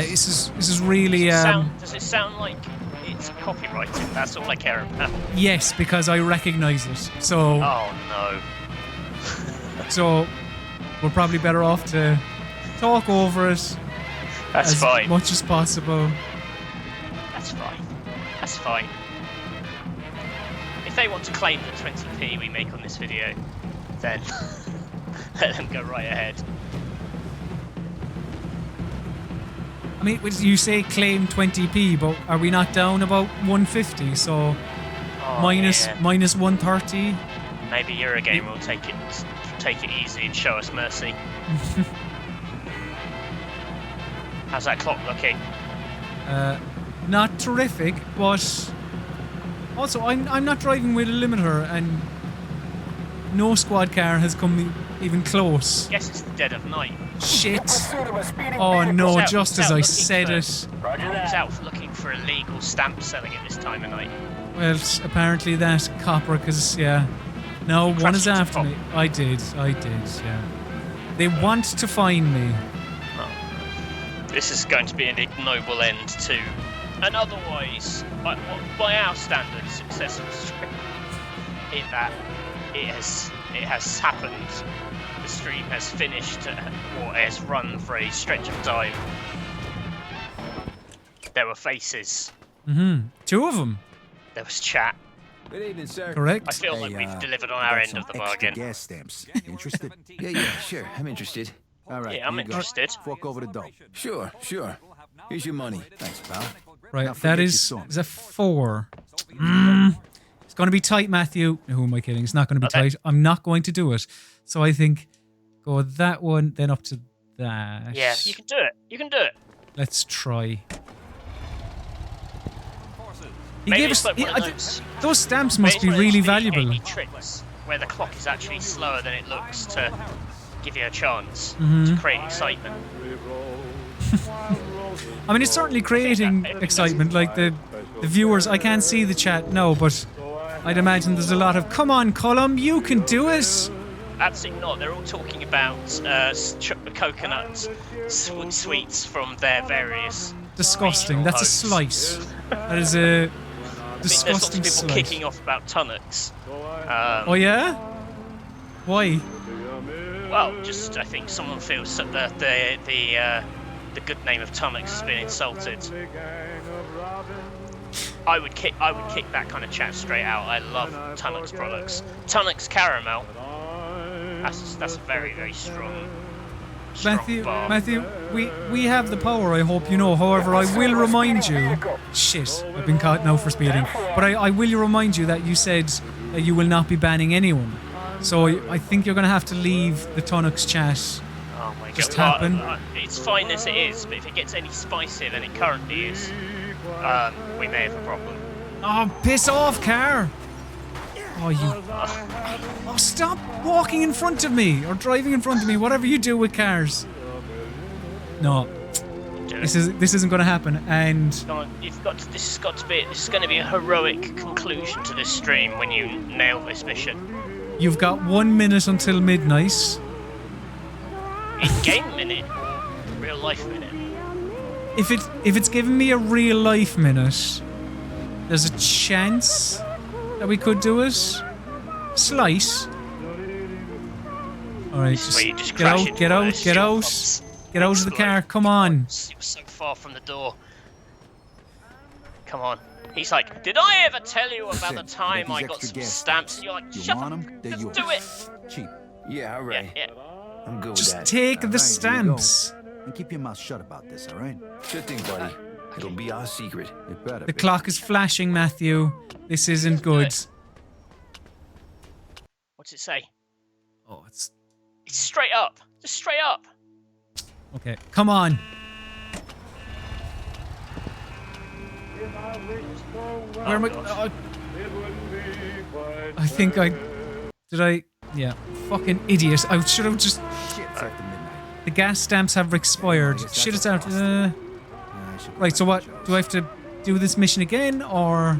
This is really. Does it sound like it's copyrighted? That's all I care about. Yes, because I recognise it. So. Oh no. So, we're probably better off to talk over it That's as fine. much as possible. That's fine. That's fine. If they want to claim the 20p we make on this video, then let them go right ahead. I mean, you say claim 20p, but are we not down about 150? So, minus 130? Maybe Eurogamer will take it easy and show us mercy. How's that clock looking? not terrific, but also I'm not driving with a limiter, and no squad car has come even close. Guess it's the dead of night. Shit. Oh no, It's out- just it's as out I looking said for- it. Who's out looking for illegal stamp selling at this time of night? Well, apparently that copper, because, yeah. No, one crashed is into after Pop. me. I did, yeah. They want to find me. This is going to be an ignoble end to an otherwise, by our standards, successful stream. In that it has happened. The stream has finished, or has run for a stretch of time. There were faces. Two of them. There was chat. Good evening, sir. Correct. I feel like we've delivered on I our got end some of the extra bargain. gas stamps. Interested? Yeah, sure. I'm interested. All right. Yeah, I'm here you go. interested. Fork over the dough. Sure. Here's your money. Thanks, pal. Right, Now that forget your is song. a 4. It's going to be tight, Matthew. Who am I kidding? It's not going to be Okay. tight. I'm not going to do it. So I think go that one, then up to that. Yeah, you can do it. You can do it. Let's try. He Maybe gave it's us like one of those stamps maybe must it's be one of those really really valuable. gamey tricks where the clock is actually slower than it looks to give you a chance Mm-hmm. to create excitement. I mean, it's certainly creating excitement. Like the viewers, I can't see the chat now, but I'd imagine there's a lot of "Come on, Colm, you can do it." Absolutely not. They're all talking about coconut sweets from their various. Disgusting. That's a slice. That is a There's lots disgusting of people slice. kicking off about tunnocks. Oh yeah? Why? Well, just I think someone feels that the good name of tunnocks has been insulted. I would kick that kind of chat straight out. I love tunnocks products. Tunnocks caramel. That's very, very strong. Bar. Matthew, we have the power, I hope you know. However, I will remind you... Shit, I've been caught now for speeding. But I will remind you that you said that you will not be banning anyone. So I think you're going to have to leave the Tunnocks chat. Oh my Just god. happen. It's fine as it is, but if it gets any spicier than it currently is, we may have a problem. Oh, piss off, car! Oh, you... Oh, stop walking in front of me, or driving in front of me, whatever you do with cars. No, this isn't going to happen, and... Come on, this is going to be a heroic conclusion to this stream when you nail this mission. You've got 1 minute until midnight. In-game minute or real life minute? If it's giving me a real life minute, there's a chance that we could do it. Slice. All right, Where you just get crash out, into get one of out, those get fuel out, pumps. get out of the car. Come on. You're so far from the door. Come on. He's like, did I ever tell you about the time I got some stamps? And you're like, You shut want up, 'em? They're just yours. do it. Cheap. Yeah, all Yeah, right. yeah. I'm good with Just that. take All the right, here you go. stamps. And keep your mouth shut about this, all right? Sure thing, buddy. It'll be our secret. It better The be. clock is flashing, Matthew. This isn't good. What's it say? Oh, it's It's straight up. Just straight up. okay. Come on. Where am I? I think I did. Yeah. Fucking idiot. I should have just. Shit, it's after midnight. The gas stamps have expired. Shit, it's out. I should Right, so what? Do I have to do this mission again, or...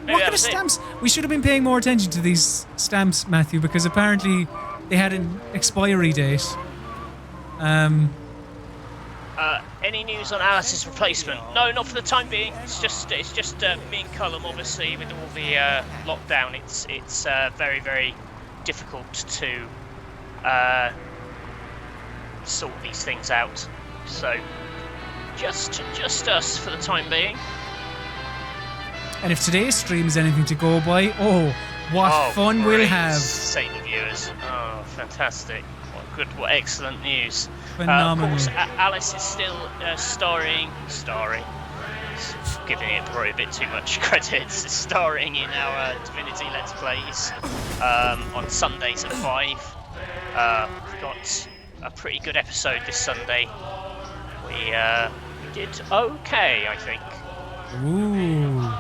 Maybe What that kind of was it. stamps? We should have been paying more attention to these stamps, Matthew, because apparently they had an expiry date. Any news on Alice's replacement? No, not for the time being. It's just me and Colm. Obviously, with all the lockdown, it's very, very difficult to sort these things out. So just us for the time being. And if today's stream is anything to go by, what fun we'll great. have. Say the viewers. Oh, fantastic. What excellent news. Phenomenal. Of course, Alice is still starring, giving it probably a bit too much credit, starring in our Divinity Let's Plays on Sundays at 5. We've got a pretty good episode this Sunday. We did okay, I think. Ooh.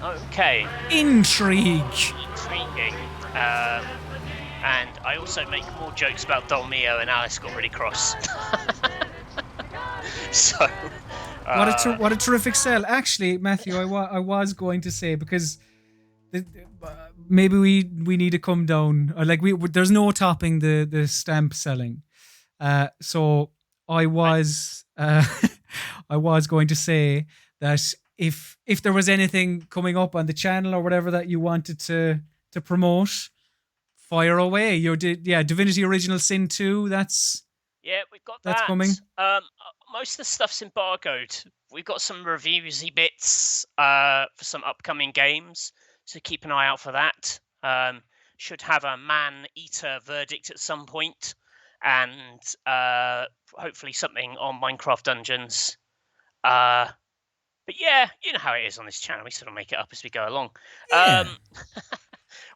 Okay. Intrigue. Intriguing. And I also make more jokes about Dolmio, and Alice got really cross. So. What a terrific sell. Actually, Matthew, I was going to say, because maybe we need to come down. Or like there's no topping the stamp selling. So I was I was going to say that if there was anything coming up on the channel or whatever that you wanted to promote, fire away. Divinity Original Sin 2. Yeah, we've got that's that. coming. Most of the stuff's embargoed. We've got some reviewsy bits for some upcoming games, so keep an eye out for that. Should have a man-eater verdict at some point, and hopefully something on Minecraft Dungeons. But yeah, you know how it is on this channel. We sort of make it up as we go along. Yeah.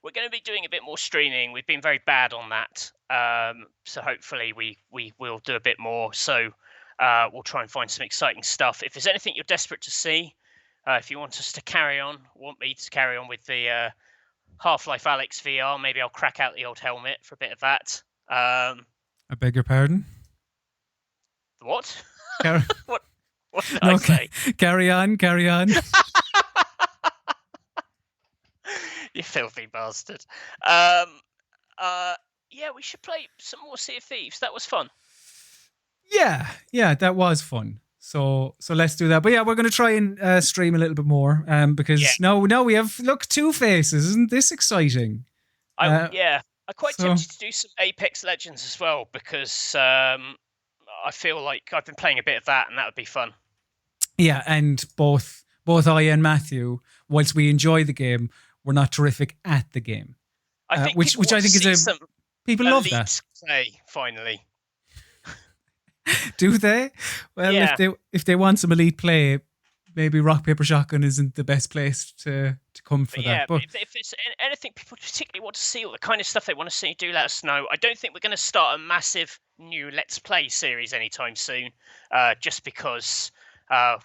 We're going to be doing a bit more streaming. We've been very bad on that. So hopefully we will do a bit more. So we'll try and find some exciting stuff. If there's anything you're desperate to see, if you want us to want me to carry on with the Half-Life Alyx VR, maybe I'll crack out the old helmet for a bit of that. I beg your pardon? What? What did No, I say? Carry on. You filthy bastard. Yeah, we should play some more Sea of Thieves. That was fun. Yeah, that was fun. So let's do that. But yeah, we're going to try and stream a little bit more because now we have, two faces. Isn't this exciting? I'm quite tempted to do some Apex Legends as well, because I feel like I've been playing a bit of that, and that would be fun. Yeah, and both I and Matthew, whilst we enjoy the game, we're not terrific at the game. I think which I think is people love that. Play finally. Do they? Well, yeah. if they want some elite play, maybe Rock Paper Shotgun isn't the best place to come for that. But if it's anything people particularly want to see, or the kind of stuff they want to see, do let us know. I don't think we're going to start a massive new Let's Play series anytime soon, just because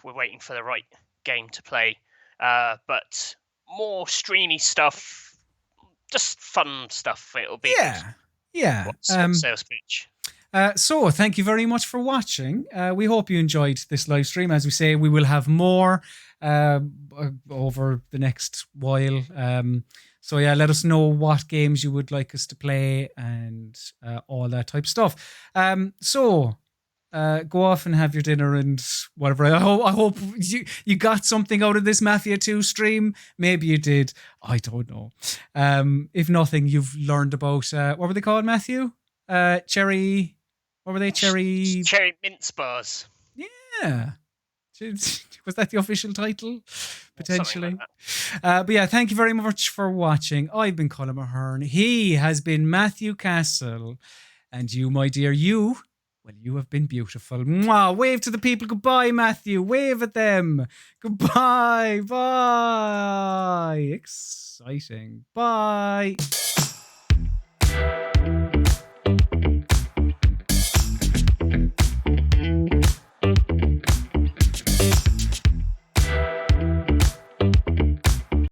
we're waiting for the right game to play. But more streamy stuff, just fun stuff. It'll be yeah. Sales pitch. So thank you very much for watching. We hope you enjoyed this live stream. As we say, we will have more over the next while. So yeah, let us know what games you would like us to play and all that type of stuff. So go off and have your dinner and whatever. I hope you got something out of this Mafia 2 stream. Maybe you did. I don't know. If nothing, you've learned about what were they called, Matthew? Cherry. What were they? Cherry mince bars. Yeah. Was that the official title? Potentially. Like but yeah, thank you very much for watching. I've been Colm Ahern. He has been Matthew Castle. And you, my dear, you have been beautiful. Mwah. Wave to the people. Goodbye, Matthew. Wave at them. Goodbye. Bye. Exciting. Bye.